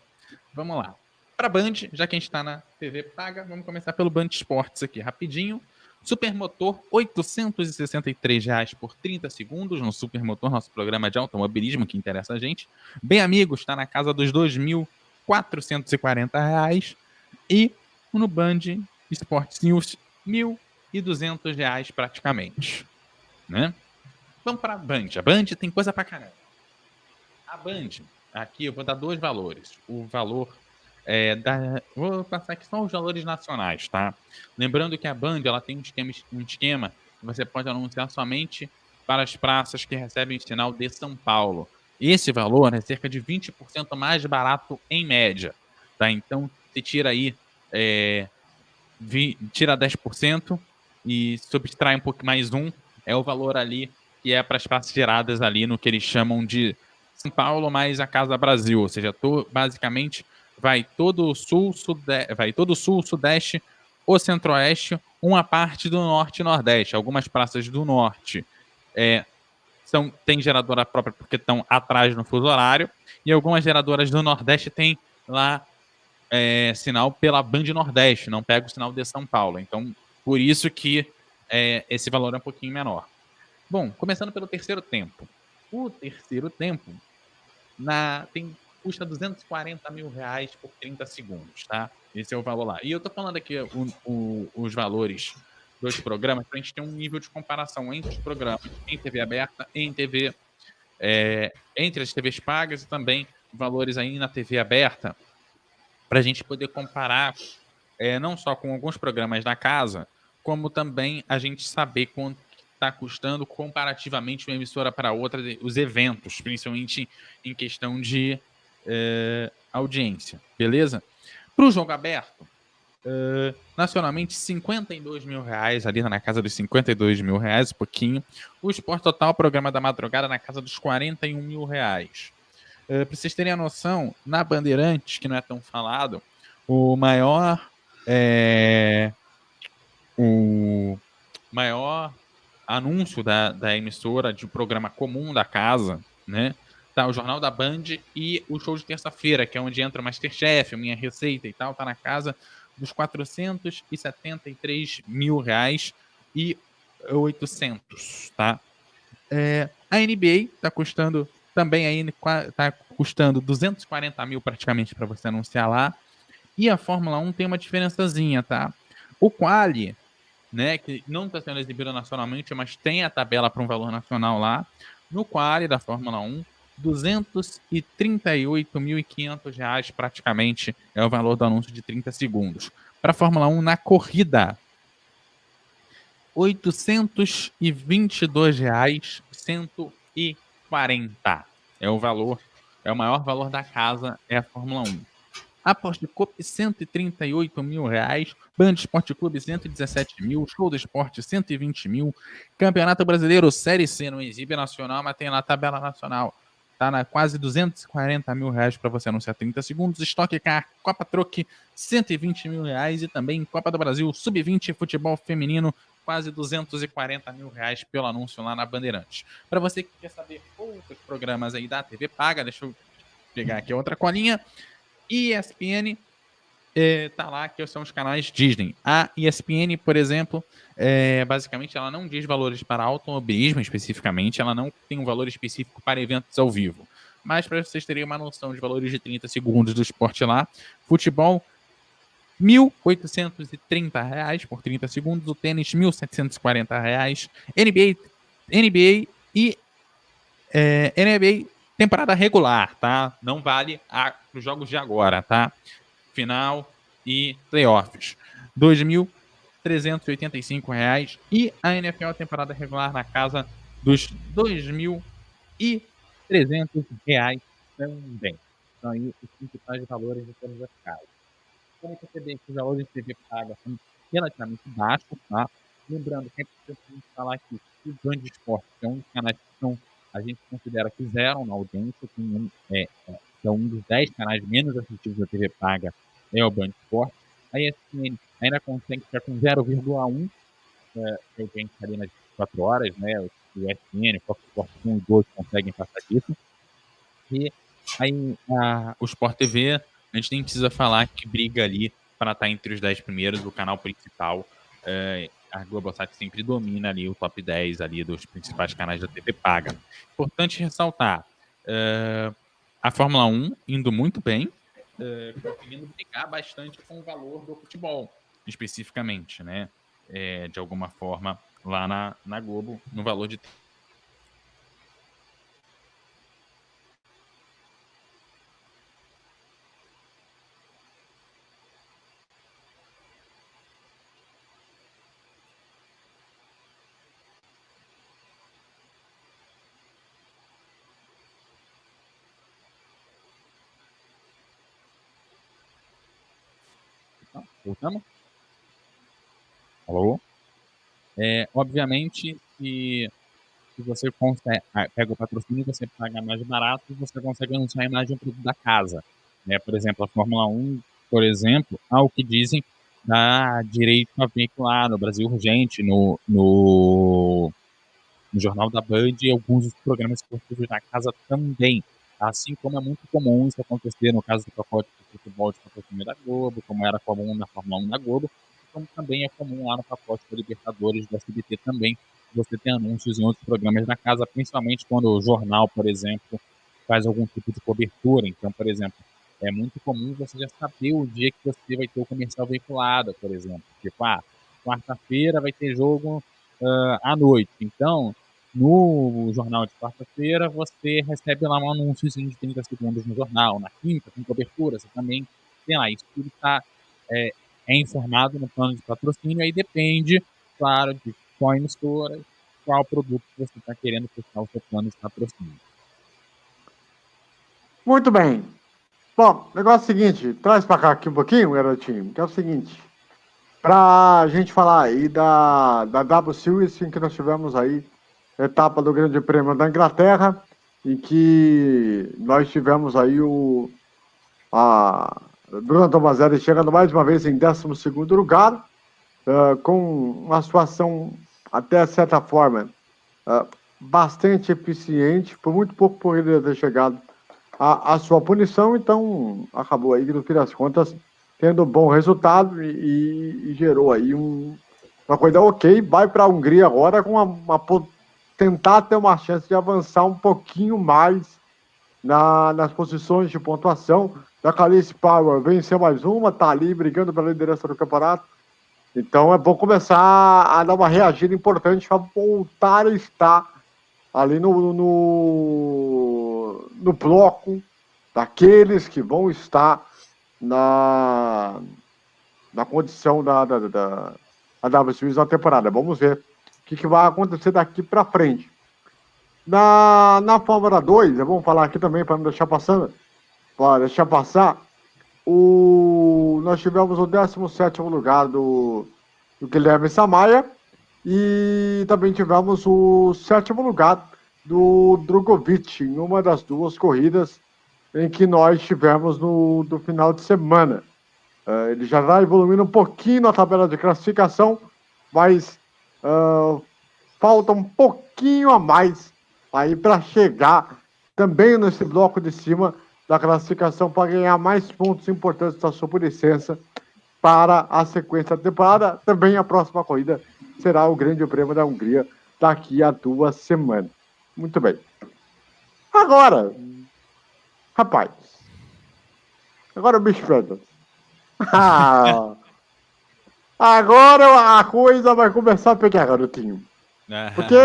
vamos lá. Para a Band, já que a gente está na TV paga, vamos começar pelo Band Esportes aqui, rapidinho. Supermotor, R$863 por 30 segundos no Supermotor, nosso programa de automobilismo que interessa a gente. Bem Amigos, está na casa dos R$2.440. E no Band Esportes News, R$1.200 praticamente. Né? Vamos para a Band. A Band tem coisa pra caramba. A Band, aqui eu vou dar dois valores. O valor vou passar aqui só os valores nacionais, tá? Lembrando que a Band ela tem um esquema que você pode anunciar somente para as praças que recebem sinal de São Paulo. Esse valor é cerca de 20% mais barato em média, tá? Então, você tira aí, tira 10% e subtrai um pouco mais é o valor ali que é para as praças geradas ali no que eles chamam de São Paulo mais a Casa Brasil, ou seja, basicamente vai todo o sul, sudeste, o centro-oeste, uma parte do norte e nordeste. Algumas praças do norte tem geradora própria porque estão atrás no fuso horário, e algumas geradoras do nordeste têm lá sinal pela Band Nordeste, não pega o sinal de São Paulo. Então, por isso que esse valor é um pouquinho menor. Bom, começando pelo terceiro tempo. O terceiro tempo custa R$240 mil por 30 segundos, tá? Esse é o valor lá. E eu tô falando aqui os valores dos programas para a gente ter um nível de comparação entre os programas em TV aberta, entre as TVs pagas e também valores aí na TV aberta, para a gente poder comparar não só com alguns programas da casa, como também a gente saber quanto está custando comparativamente uma emissora para outra, os eventos, principalmente em questão de audiência, beleza? Para o jogo aberto, nacionalmente R$52 mil, ali na casa dos R$52 mil, um pouquinho. O Esporte Total, programa da madrugada, na casa dos R$41 mil. Para vocês terem a noção, na Bandeirantes, que não é tão falado, o maior anúncio da emissora de programa comum da casa, né, tá o Jornal da Band e o show de terça-feira, que é onde entra o MasterChef, Minha Receita e tal, tá na casa dos R$473.800, tá? A NBA tá custando também aí, tá custando 240 mil praticamente para você anunciar lá. E a Fórmula 1 tem uma diferençazinha, tá? O Quali, né, que não está sendo exibido nacionalmente, mas tem a tabela para um valor nacional lá. No Quali da Fórmula 1, R$238.500 praticamente é o valor do anúncio de 30 segundos. Para a Fórmula 1 na corrida, R$822.140 é o valor, é o maior valor da casa, é a Fórmula 1. A Porsche Cup, R$138.000, Band Esporte Clube, 117 mil, Show do Esporte, 120 mil, Campeonato Brasileiro, Série C, não exibe nacional, mas tem na tabela nacional, tá na quase R$240 mil para você anunciar 30 segundos, Stock Car, Copa Truck, R$120 mil, e também Copa do Brasil, Sub-20, Futebol Feminino, quase R$240 mil pelo anúncio lá na Bandeirantes. Para você que quer saber outros programas aí da TV Paga, deixa eu pegar aqui outra colinha. ESPN tá lá, que são os canais Disney. A ESPN, por exemplo, basicamente ela não diz valores para automobilismo especificamente, ela não tem um valor específico para eventos ao vivo. Mas para vocês terem uma noção de valores de 30 segundos do esporte lá, futebol, R$1.830 por 30 segundos, o tênis, R$1.740, NBA e NBA temporada regular, tá? Não vale os jogos de agora, tá? Final e playoffs. R$2.385 e a NFL temporada regular na casa dos R$2.300 também. Então aí os principais valores de todas as casas. Como perceber que os valores de TV paga são relativamente baixos, tá? Lembrando que é importante falar que o Band Esporte é um dos canais que a gente considera que zero na audiência, é um dos 10 canais menos assistidos da TV paga, é o Band Esporte. A ESPN ainda consegue ficar com 0,1 audiência ali nas 24 horas, né? O ESPN, o Fox Sports 1 e 2 conseguem passar disso. E aí o Sport TV, a gente nem precisa falar que briga ali para estar entre os 10 primeiros, o canal principal. A Globosat sempre domina ali o top 10 ali dos principais canais da TV paga. Importante ressaltar, a Fórmula 1 indo muito bem, conseguindo brigar bastante com o valor do futebol, especificamente, né? De alguma forma, lá na Globo, no valor de Voltamos? Alô? Obviamente que se você pega o patrocínio, você paga mais barato e você consegue anunciar a imagem da casa. Né? Por exemplo, a Fórmula 1, por exemplo, ao que dizem, dá direito a veicular no Brasil Urgente, no Jornal da Band e alguns dos programas esportivos da casa também. Assim como é muito comum isso acontecer no caso do pacote de futebol de patrocínio da Globo, como era comum na Fórmula 1 da Globo, como também é comum lá no pacote da Libertadores do SBT também, você tem anúncios em outros programas da casa, principalmente quando o jornal, por exemplo, faz algum tipo de cobertura. Então, por exemplo, é muito comum você já saber o dia que você vai ter o comercial veiculado, por exemplo. Tipo, quarta-feira vai ter jogo à noite. Então, no jornal de quarta-feira, você recebe lá um anúnciozinho de 30 segundos no jornal. Na quinta, com cobertura, você também tem lá. Isso tudo é informado no plano de patrocínio. Aí depende, claro, de qual emissora, qual produto que você está querendo fechar o seu plano de patrocínio. Muito bem. Bom, o negócio é o seguinte, traz para cá aqui um pouquinho, garotinho, que é o seguinte, para a gente falar aí da W Series, em que nós tivemos aí a etapa do Grande Prêmio da Inglaterra, em que nós tivemos aí a Bruna Tomazelli chegando mais uma vez em 12º lugar, com uma situação até certa forma bastante eficiente, por muito pouco poderia ter chegado a sua punição, então acabou aí, no fim das contas, tendo um bom resultado e gerou aí uma coisa ok. Vai para a Hungria agora com tentar ter uma chance de avançar um pouquinho mais nas posições de pontuação. Da Calice Power venceu mais uma, tá ali brigando pela liderança do campeonato. Então é bom começar a dar uma reagida importante para voltar a estar ali no bloco daqueles que vão estar na condição da W Series na temporada. Vamos ver o que vai acontecer daqui para frente. Na Fórmula 2, vamos falar aqui também para não deixar passando, para deixar passar, nós tivemos o 17º lugar do Guilherme Samaia e também tivemos o 7º lugar do Drogovic em uma das duas corridas em que nós tivemos no final de semana. Ele já está evoluindo um pouquinho na tabela de classificação, mas falta um pouquinho a mais aí para chegar também nesse bloco de cima da classificação para ganhar mais pontos importantes da sua licença para a sequência da temporada. Também a próxima corrida será o Grande Prêmio da Hungria daqui a 2 semanas. Muito bem. Agora, rapaz, agora o bicho pega. Agora a coisa vai começar a pegar, garotinho. Porque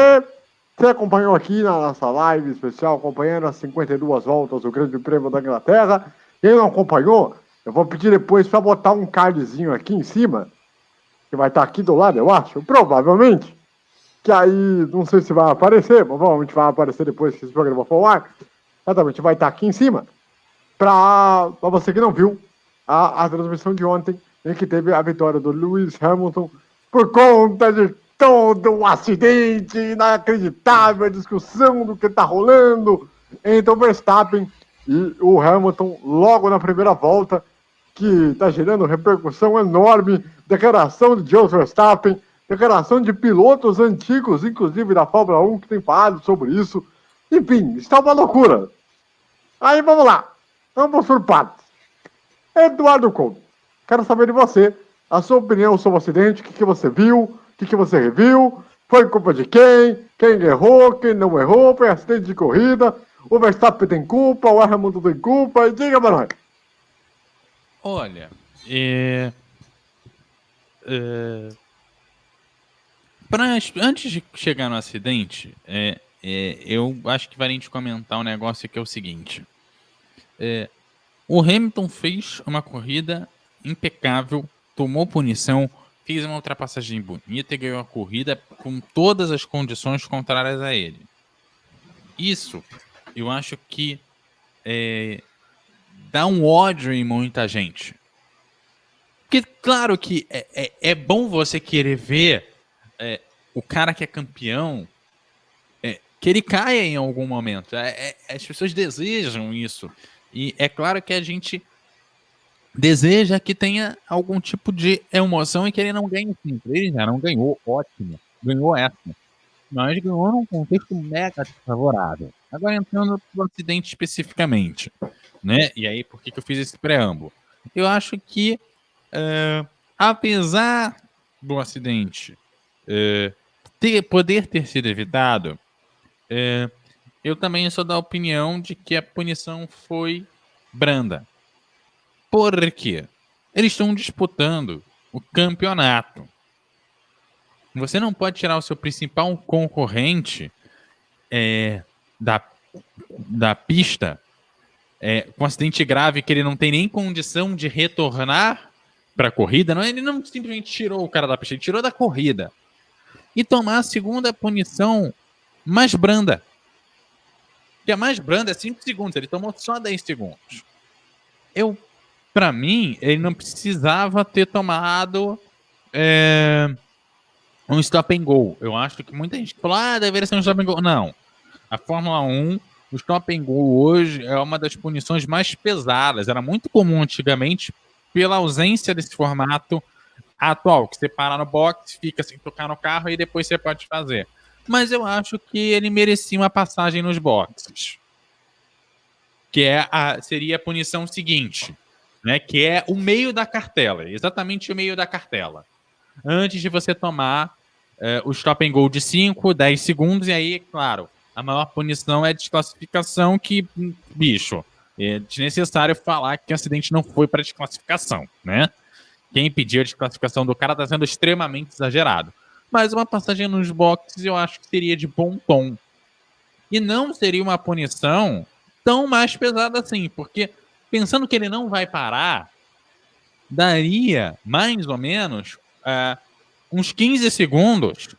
você acompanhou aqui na nossa live especial, acompanhando as 52 voltas do Grande Prêmio da Inglaterra. Quem não acompanhou, eu vou pedir depois para botar um cardzinho aqui em cima, que vai estar aqui do lado, eu acho, provavelmente. Que aí, não sei se vai aparecer, mas provavelmente vai aparecer depois que esse programa for ao ar. Exatamente, vai estar aqui em cima. Para você que não viu a transmissão de ontem, em que teve a vitória do Lewis Hamilton por conta de todo um acidente inacreditável, a discussão do que está rolando entre o Verstappen e o Hamilton logo na primeira volta, que está gerando repercussão enorme, declaração de Jos Verstappen, declaração de pilotos antigos, inclusive da Fórmula 1, que tem falado sobre isso. Enfim, está uma loucura. Aí vamos lá, vamos por partes. Eduardo Couto, quero saber de você, a sua opinião sobre o acidente, o que você viu, o que você reviu, foi culpa de quem errou, quem não errou, foi acidente de corrida, o Verstappen tem culpa, o Hamilton tem culpa, e diga para nós. Olha, antes de chegar no acidente, eu acho que vale a gente comentar um negócio que é o seguinte. O Hamilton fez uma corrida impecável, tomou punição, fez uma ultrapassagem bonita e ganhou a corrida com todas as condições contrárias a ele. Isso, eu acho que dá um ódio em muita gente. Porque, claro que é bom você querer ver o cara que é campeão, que ele caia em algum momento. As pessoas desejam isso. E é claro que a gente deseja que tenha algum tipo de emoção e que ele não ganhe sempre. Ele já não ganhou, ótimo. Ganhou essa. Mas ganhou num contexto mega desfavorável. Agora entrando no acidente especificamente, né? E aí, por que eu fiz esse preâmbulo? Eu acho que, apesar do acidente poder ter sido evitado, eu também sou da opinião de que a punição foi branda. Por quê? Eles estão disputando o campeonato. Você não pode tirar o seu principal concorrente da pista com um acidente grave que ele não tem nem condição de retornar para a corrida. Não, ele não simplesmente tirou o cara da pista, ele tirou da corrida. E tomar a segunda punição mais branda. Que a mais branda é 5 segundos, ele tomou só 10 segundos. Pra mim, ele não precisava ter tomado um stop and go. Eu acho que muita gente falou, deveria ser um stop and go. Não. A Fórmula 1, o stop and go hoje é uma das punições mais pesadas. Era muito comum antigamente, pela ausência desse formato atual, que você para no box, fica sem tocar no carro e depois você pode fazer. mas eu acho que ele merecia uma passagem nos boxes. Que seria a punição seguinte, né? Que é o meio da cartela, exatamente o meio da cartela. Antes de você tomar o stop and go de 5, 10 segundos, e aí, claro, a maior punição é desclassificação, que, bicho, é desnecessário falar que o acidente não foi para desclassificação, né? Quem pediu a desclassificação do cara está sendo extremamente exagerado. Mas uma passagem nos boxes eu acho que seria de bom tom. E não seria uma punição tão mais pesada assim, porque pensando que ele não vai parar, daria mais ou menos uns 15 segundos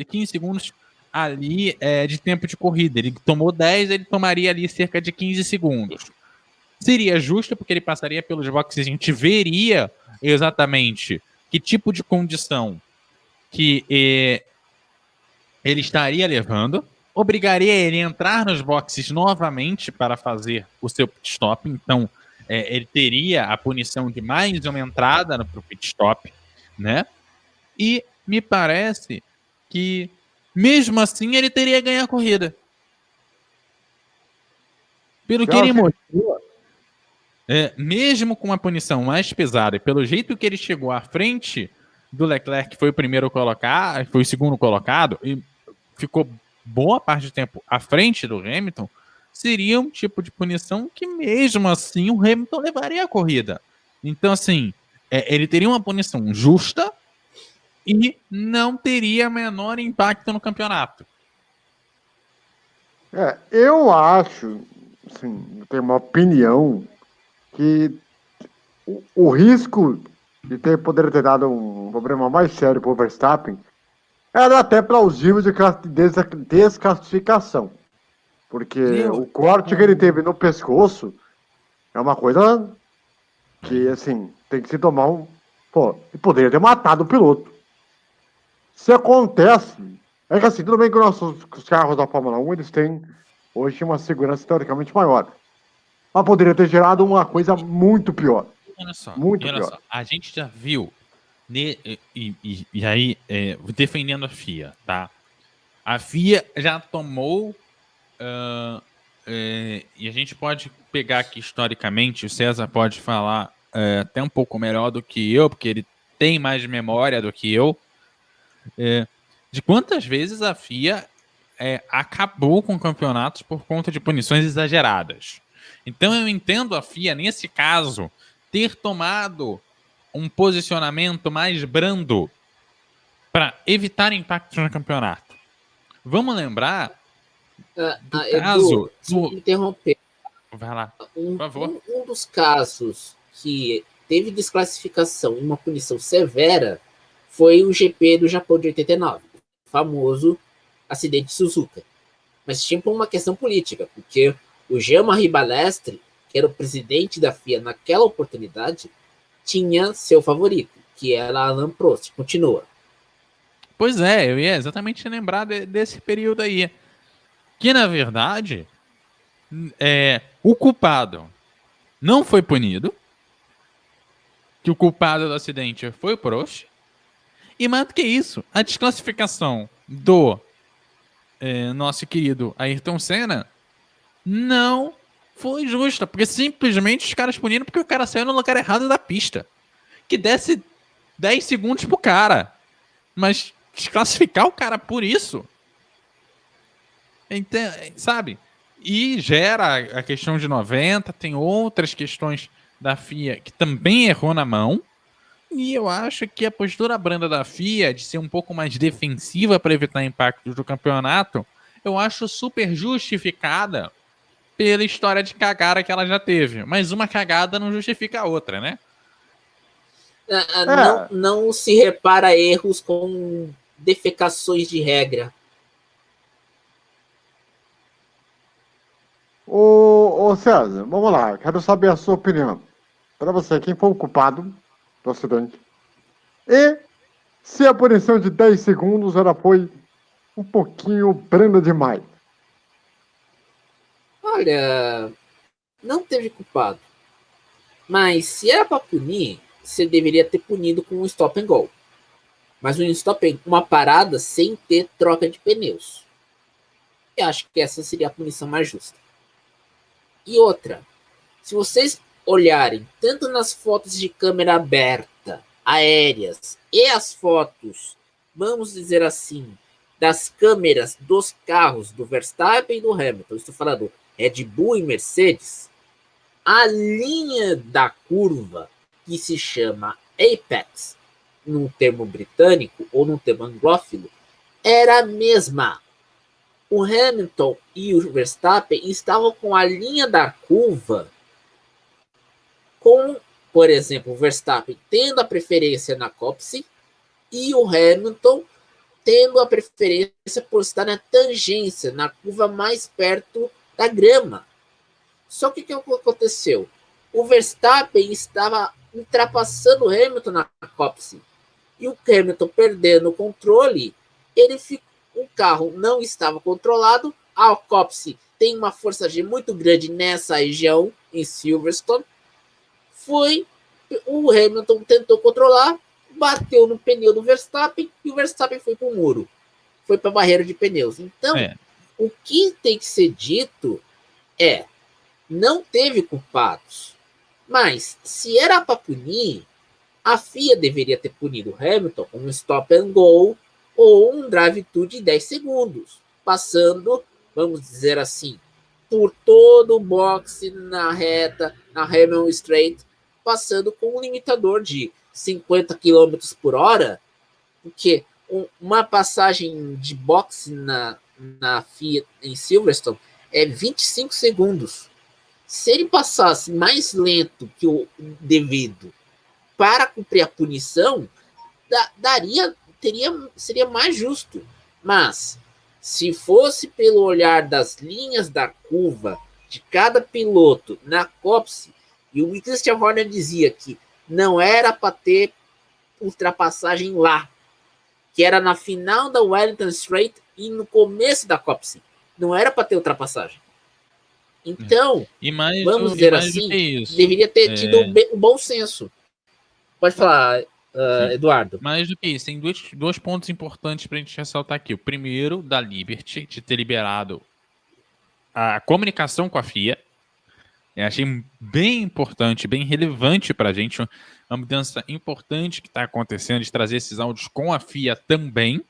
15 segundos ali de tempo de corrida. Ele tomou 10, ele tomaria ali cerca de 15 segundos. Seria justo, porque ele passaria pelos boxes, a gente veria exatamente que tipo de condição que ele estaria levando, obrigaria ele a entrar nos boxes novamente para fazer o seu pit stop. Então, ele teria a punição de mais uma entrada para o pit stop, né? E me parece que, mesmo assim, ele teria ganho a corrida. Pelo que ele mostrou, mesmo com uma punição mais pesada e pelo jeito que ele chegou à frente do Leclerc, que foi o primeiro colocado, foi o segundo colocado, e ficou boa parte do tempo à frente do Hamilton, seria um tipo de punição que, mesmo assim, o Hamilton levaria a corrida. Então, assim, ele teria uma punição justa e não teria menor impacto no campeonato. Eu acho, assim, eu tenho uma opinião que o risco de poder ter dado um problema mais sério para o Verstappen era até plausível de desclassificação. Porque o corte que ele teve no pescoço é uma coisa que, assim, tem que se tomar um... Pô, ele poderia ter matado o piloto. Se acontece... É que, assim, tudo bem que os carros da Fórmula 1, eles têm hoje uma segurança teoricamente maior. Mas poderia ter gerado uma coisa muito pior. Olha só, muito pior. Só, a gente já viu, e aí, defendendo a FIA, tá? A FIA já tomou, e a gente pode pegar aqui historicamente, o César pode falar até um pouco melhor do que eu, porque ele tem mais memória do que eu, de quantas vezes a FIA acabou com campeonatos por conta de punições exageradas. Então eu entendo a FIA, nesse caso, ter tomado um posicionamento mais brando para evitar impactos no campeonato. Vamos lembrar do caso... Edu, interromper. Vai lá, por favor. Um dos casos que teve desclassificação e uma punição severa foi o GP do Japão de 89, o famoso acidente de Suzuka. Mas tinha uma questão política, porque o Jean-Marie Balestre, que era o presidente da FIA naquela oportunidade, tinha seu favorito, que era Alain Prost. Continua. Pois eu ia exatamente lembrar desse período aí. Que, na verdade, o culpado não foi punido, que o culpado do acidente foi o Prost, e mais do que isso, a desclassificação do nosso querido Ayrton Senna não foi justa, porque simplesmente os caras puniram porque o cara saiu no lugar errado da pista. Que desse 10 segundos pro cara. Mas desclassificar o cara por isso, sabe? E gera a questão de 90, tem outras questões da FIA que também errou na mão, e eu acho que a postura branda da FIA de ser um pouco mais defensiva para evitar impactos do campeonato, eu acho super justificada pela história de cagada que ela já teve. Mas uma cagada não justifica a outra, né? Não se repara erros com defecações de regra. Ô César, vamos lá, quero saber a sua opinião. Para você, quem foi o culpado do acidente? E se a punição de 10 segundos ela foi um pouquinho branda demais? Olha, não teve culpado. Mas se era para punir, você deveria ter punido com um stop and go. mas um stop é uma parada sem ter troca de pneus. Eu acho que essa seria a punição mais justa. E outra, se vocês olharem tanto nas fotos de câmera aberta, aéreas, e as fotos, vamos dizer assim, das câmeras dos carros do Verstappen e do Hamilton, estou falando Red Bull e Mercedes, a linha da curva, que se chama Apex, num termo britânico ou num termo anglófilo, era a mesma. O Hamilton e o Verstappen estavam com a linha da curva com, por exemplo, o Verstappen tendo a preferência na cópice e o Hamilton tendo a preferência por estar na tangência, na curva mais perto da grama. Só que o que aconteceu? O Verstappen estava ultrapassando o Hamilton na cópice e o Hamilton perdendo o controle, o carro não estava controlado, a cópice tem uma força G muito grande nessa região, em Silverstone, o Hamilton tentou controlar, bateu no pneu do Verstappen e o Verstappen foi para o muro, foi para a barreira de pneus. Então, o que tem que ser dito é, não teve culpados, mas se era para punir, a FIA deveria ter punido o Hamilton com um stop and go ou um drive-thru de 10 segundos, passando, vamos dizer assim, por todo o boxe na reta, na Hamilton Straight, passando com um limitador de 50 km por hora, porque uma passagem de boxe na FIA em Silverstone é 25 segundos. Se ele passasse mais lento que o devido para cumprir a punição, seria mais justo. Mas, se fosse pelo olhar das linhas da curva de cada piloto na cópice, e o Christian Horner dizia que não era para ter ultrapassagem lá, que era na final da Wellington Straight e no começo da cópice. Não era para ter ultrapassagem. Então, vamos dizer assim, deveria ter tido o bom senso. Pode falar, Eduardo. Mais do que isso, tem dois pontos importantes para a gente ressaltar aqui. O primeiro, da Liberty, de ter liberado a comunicação com a FIA. Eu achei bem importante, bem relevante para a gente. Uma mudança importante que está acontecendo, de trazer esses áudios com a FIA também.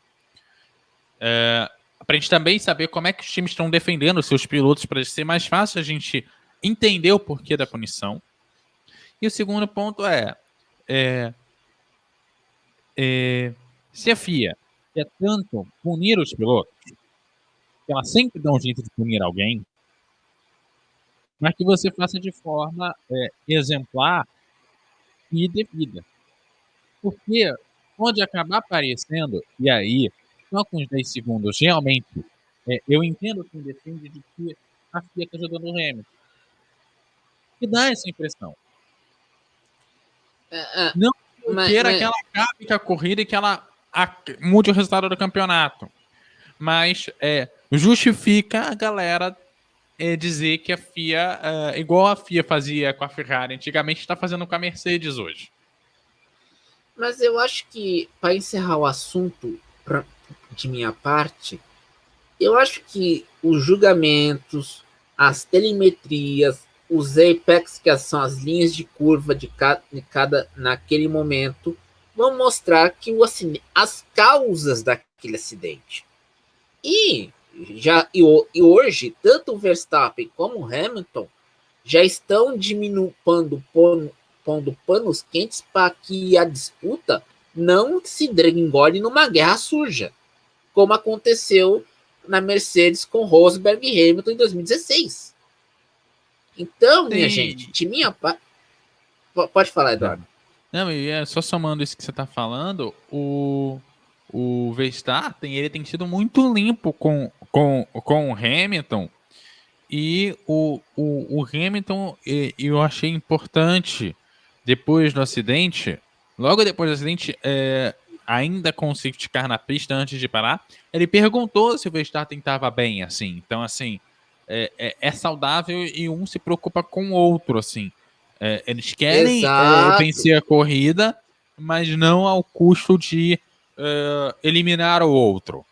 Para a gente também saber como é que os times estão defendendo os seus pilotos, para ser mais fácil a gente entender o porquê da punição. E o segundo ponto se a FIA quer tanto punir os pilotos, ela sempre dá um jeito de punir alguém, mas que você faça de forma exemplar e devida. Porque pode acabar aparecendo, e aí, só com os 10 segundos, realmente, eu entendo quem defende de que a FIA está ajudando o Hamilton. E dá essa impressão. Não queira que ela acabe com a corrida e que ela mude o resultado do campeonato. Mas justifica a galera dizer que a FIA, igual a FIA fazia com a Ferrari antigamente, está fazendo com a Mercedes hoje. Mas eu acho que, para encerrar o assunto de minha parte, eu acho que os julgamentos, as telemetrias, os apex, que são as linhas de curva de cada naquele momento, vão mostrar que as causas daquele acidente. E hoje, tanto o Verstappen como o Hamilton já estão pondo panos quentes para que a disputa não se degringole numa guerra suja, como aconteceu na Mercedes com Rosberg e Hamilton em 2016. Então, minha gente, de minha parte... Pode falar, Eduardo. Não, só somando isso que você está falando, o Verstappen, ele tem sido muito limpo com o Hamilton, e o Hamilton, eu achei importante, depois do acidente, logo depois do acidente, ainda com o safety car na pista antes de parar, ele perguntou se o Verstappen estava bem, assim. Então, assim, é saudável e um se preocupa com o outro, assim. Eles querem vencer a corrida, mas não ao custo de eliminar o outro.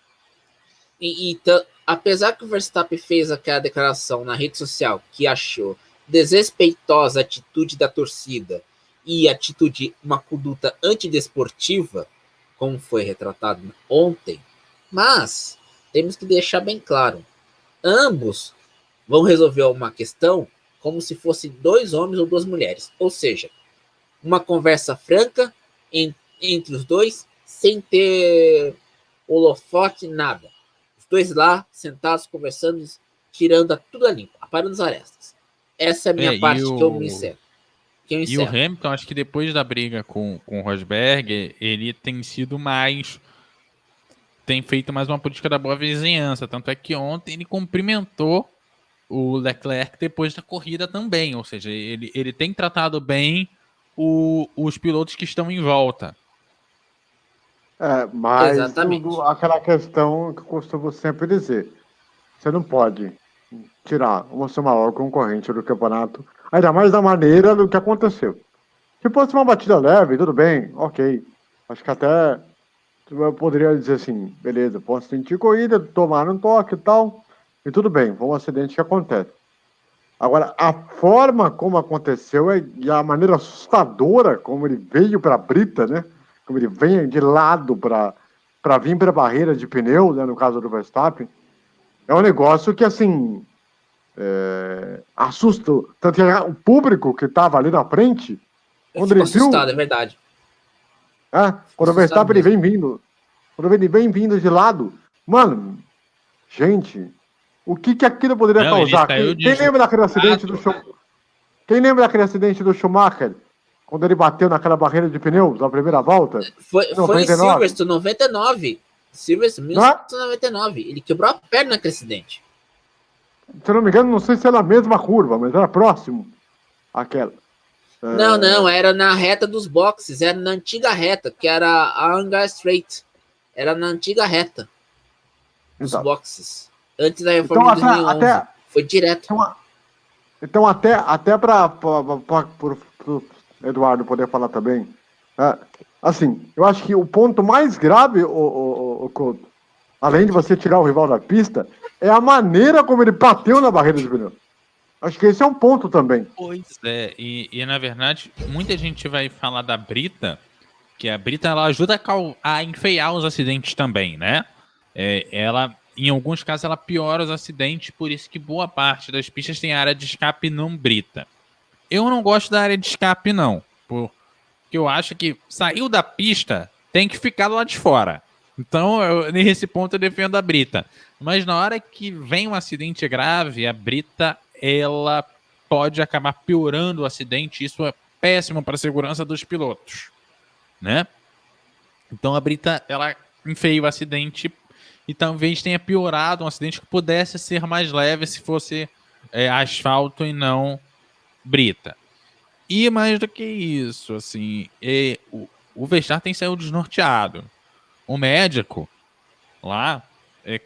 Apesar que o Verstappen fez aquela declaração na rede social que achou desrespeitosa a atitude da torcida e uma conduta antidesportiva, como foi retratado ontem, mas temos que deixar bem claro, ambos vão resolver uma questão como se fossem 2 homens ou 2 mulheres, ou seja, uma conversa franca entre os dois, sem ter holofote, nada. Os 2 lá, sentados, conversando, tirando tudo a limpo, aparando as arestas. Essa é a minha parte que eu me encerro. E o Hamilton, acho que depois da briga com o Rosberg, ele tem sido mais... tem feito mais uma política da boa vizinhança. Tanto é que ontem ele cumprimentou o Leclerc depois da corrida também. Ou seja, ele tem tratado bem os pilotos que estão em volta. Mas exatamente. Aquela questão que eu costumo sempre dizer. Você não pode tirar seu maior concorrente do campeonato, ainda mais da maneira do que aconteceu. Se fosse uma batida leve, tudo bem, ok. Acho que até eu poderia dizer assim, beleza, posso sentir corrida, tomar um toque e tal, e tudo bem, foi um acidente que acontece. Agora, a forma como aconteceu e a maneira assustadora como ele veio para a brita, né? Como ele vem de lado para vir para a barreira de pneu, né, no caso do Verstappen, é um negócio que, assim, assusta. Tanto que o público que estava ali na frente, quando ele viu... assustado, é verdade. Quando o Verstappen ele vem vindo, quando ele vem vindo de lado, mano, gente, o que aquilo poderia causar? Quem lembra daquele acidente do Quem lembra daquele acidente do Schumacher? Quando ele bateu naquela barreira de pneus na primeira volta? Foi em Silverstone, 99. Silverstone, 1999. Ele quebrou a perna naquele acidente. Se eu não me engano, não sei se era a mesma curva, mas era próximo àquela. Não, era na reta dos boxes, era na antiga reta, que era a Hangar Straight. Era na antiga reta dos boxes. Antes da reforma de 2011. Foi direto. Então, até para o Eduardo poder falar também, assim, eu acho que o ponto mais grave, o Couto, além de você tirar o rival da pista, é a maneira como ele bateu na barreira de pneu. Acho que esse é um ponto também. Pois é, e na verdade, muita gente vai falar da brita, que a brita ela ajuda a enfeiar os acidentes também, né? Ela, em alguns casos, ela piora os acidentes, por isso que boa parte das pistas tem área de escape não brita. Eu não gosto da área de escape, não, porque eu acho que saiu da pista, tem que ficar lá de fora. Então, nesse ponto, eu defendo a brita. Mas na hora que vem um acidente grave, a brita ela pode acabar piorando o acidente. Isso é péssimo para a segurança dos pilotos, né? Então a brita ela enfeia o acidente e talvez tenha piorado um acidente que pudesse ser mais leve se fosse asfalto e não brita. E mais do que isso, assim, o Verstappen saiu desnorteado. O médico lá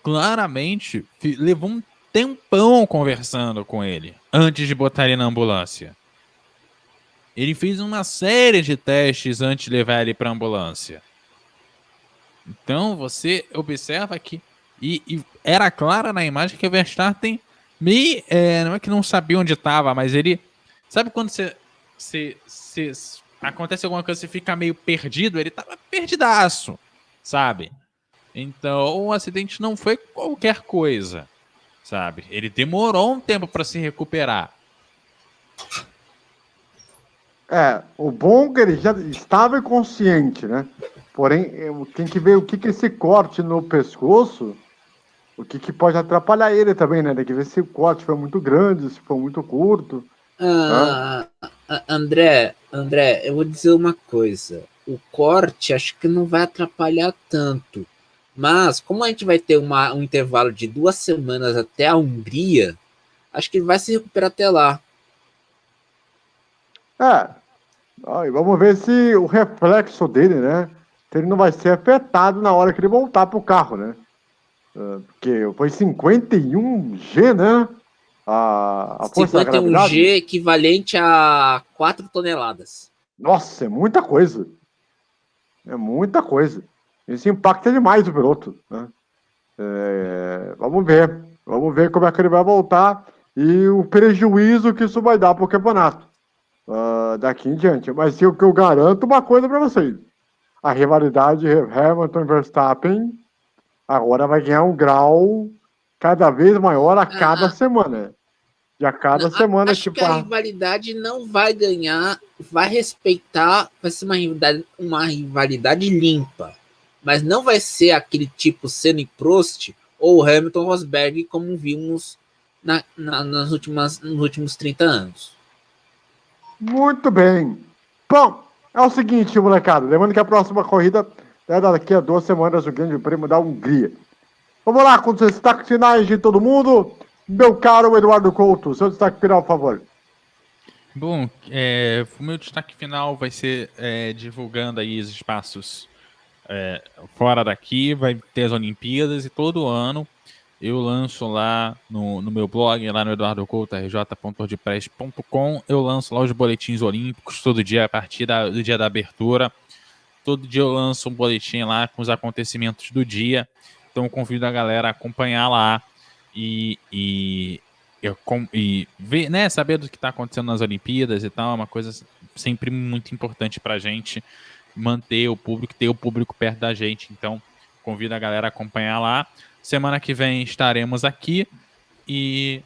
claramente levou um tempão conversando com ele antes de botar ele na ambulância. Ele fez uma série de testes antes de levar ele para a ambulância. Então você observa que e era claro na imagem que o Verstappen não é que não sabia onde estava, mas ele sabe quando você acontece alguma coisa, você fica meio perdido, ele estava perdidaço, sabe? Então o acidente não foi qualquer coisa, sabe? Ele demorou um tempo para se recuperar. O bom é que ele já estava inconsciente, né? Porém, tem que ver o que esse corte no pescoço, o que pode atrapalhar ele também, né? Tem que ver se o corte foi muito grande, se foi muito curto. André, eu vou dizer uma coisa. O corte acho que não vai atrapalhar tanto. Mas, como a gente vai ter um intervalo de 2 semanas até a Hungria, acho que ele vai se recuperar até lá. Vamos ver se o reflexo dele, né? Se ele não vai ser afetado na hora que ele voltar pro carro, né? Porque foi 51G, né? A força da gravidade. 51G equivalente a 4 toneladas. Nossa, é muita coisa. É muita coisa. Isso impacta demais o piloto, né? Vamos ver como é que ele vai voltar e o prejuízo que isso vai dar para o campeonato daqui em diante. Mas o que eu garanto uma coisa para vocês: a rivalidade Hamilton e Verstappen agora vai ganhar um grau cada vez maior a cada semana. De a cada semana acho que a rivalidade não vai ganhar, vai respeitar, vai ser uma rivalidade limpa, mas não vai ser aquele tipo Senna e Prost ou Hamilton Rosberg como vimos nos últimos 30 anos. Muito bem. Bom, é o seguinte, molecada. Lembrando que a próxima corrida é daqui a 2 semanas, o Grande Prêmio da Hungria. Vamos lá com os destaques finais de todo mundo. Meu caro Eduardo Couto, seu destaque final, por favor. Bom, o meu destaque final vai ser divulgando aí os espaços fora daqui, vai ter as Olimpíadas e todo ano eu lanço lá no meu blog, lá no eduardocoutorj.wordpress.com, eu lanço lá os boletins olímpicos todo dia a partir do dia da abertura. Todo dia eu lanço um boletim lá com os acontecimentos do dia. Então eu convido a galera a acompanhar lá e ver, né, saber do que está acontecendo nas Olimpíadas e tal. É uma coisa sempre muito importante para a gente manter o público, ter o público perto da gente. Então convido a galera a acompanhar lá. Semana que vem estaremos aqui e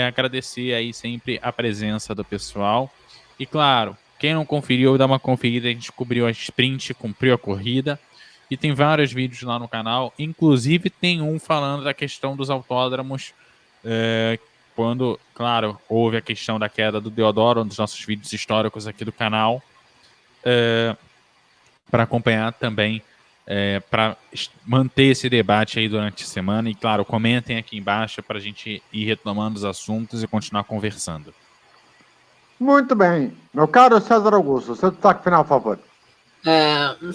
agradecer aí sempre a presença do pessoal. E claro, quem não conferiu, dá uma conferida. A gente cobriu a sprint, cumpriu a corrida. E tem vários vídeos lá no canal. Inclusive tem um falando da questão dos autódromos. Quando, claro, houve a questão da queda do Deodoro, um dos nossos vídeos históricos aqui do canal. Para acompanhar também, para manter esse debate aí durante a semana. E claro, comentem aqui embaixo para a gente ir retomando os assuntos e continuar conversando. Muito bem. Meu caro César Augusto, seu destaque final, por favor.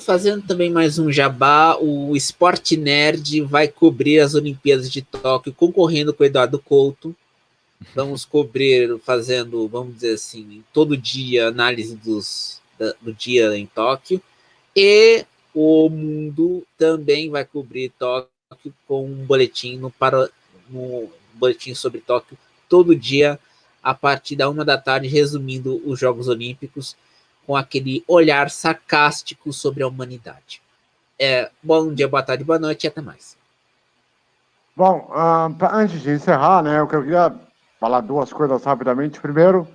Fazendo também mais um jabá, o Sport Nerd vai cobrir as Olimpíadas de Tóquio, concorrendo com o Eduardo Couto. Vamos cobrir, fazendo, vamos dizer assim, todo dia, análise do dia em Tóquio. E o Mundo também vai cobrir Tóquio com um boletim no boletim sobre Tóquio todo dia, a partir da 1 da tarde, resumindo os Jogos Olímpicos com aquele olhar sarcástico sobre a humanidade. Bom dia, boa tarde, boa noite e até mais. Bom, antes de encerrar, né, eu queria falar 2 coisas rapidamente. Primeiro,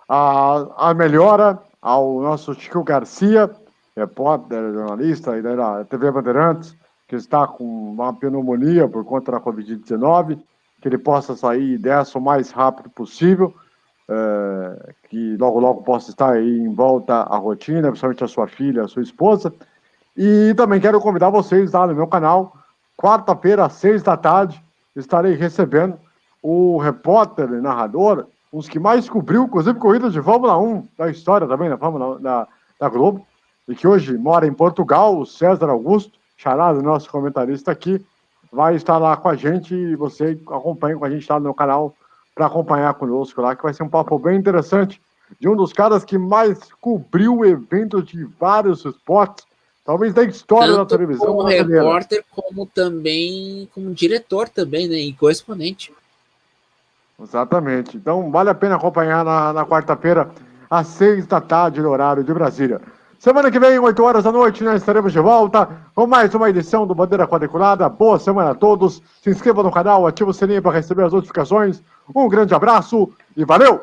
a melhora ao nosso Chico Garcia, repórter, jornalista e da TV Bandeirantes, que está com uma pneumonia por conta da Covid-19, que ele possa sair dessa o mais rápido possível, que logo possa estar aí em volta à rotina, principalmente a sua filha, a sua esposa. E também quero convidar vocês lá no meu canal, quarta-feira, às 6 da tarde, estarei recebendo o repórter e narrador, os que mais cobriu, inclusive, corridas de Fórmula 1 da história também, da Globo, e que hoje mora em Portugal, o César Augusto, charado, nosso comentarista aqui, vai estar lá com a gente e você acompanha com a gente lá no meu canal para acompanhar conosco lá, que vai ser um papo bem interessante de um dos caras que mais cobriu eventos de vários esportes, talvez da história da televisão. Como repórter, como também como diretor também, né, e correspondente. Exatamente. Então, vale a pena acompanhar na quarta-feira, às 6 da tarde, no horário de Brasília. Semana que vem, 8 horas da noite, nós estaremos de volta com mais uma edição do Bandeira Quadriculada. Boa semana a todos. Se inscreva no canal, ative o sininho para receber as notificações. Um grande abraço e valeu!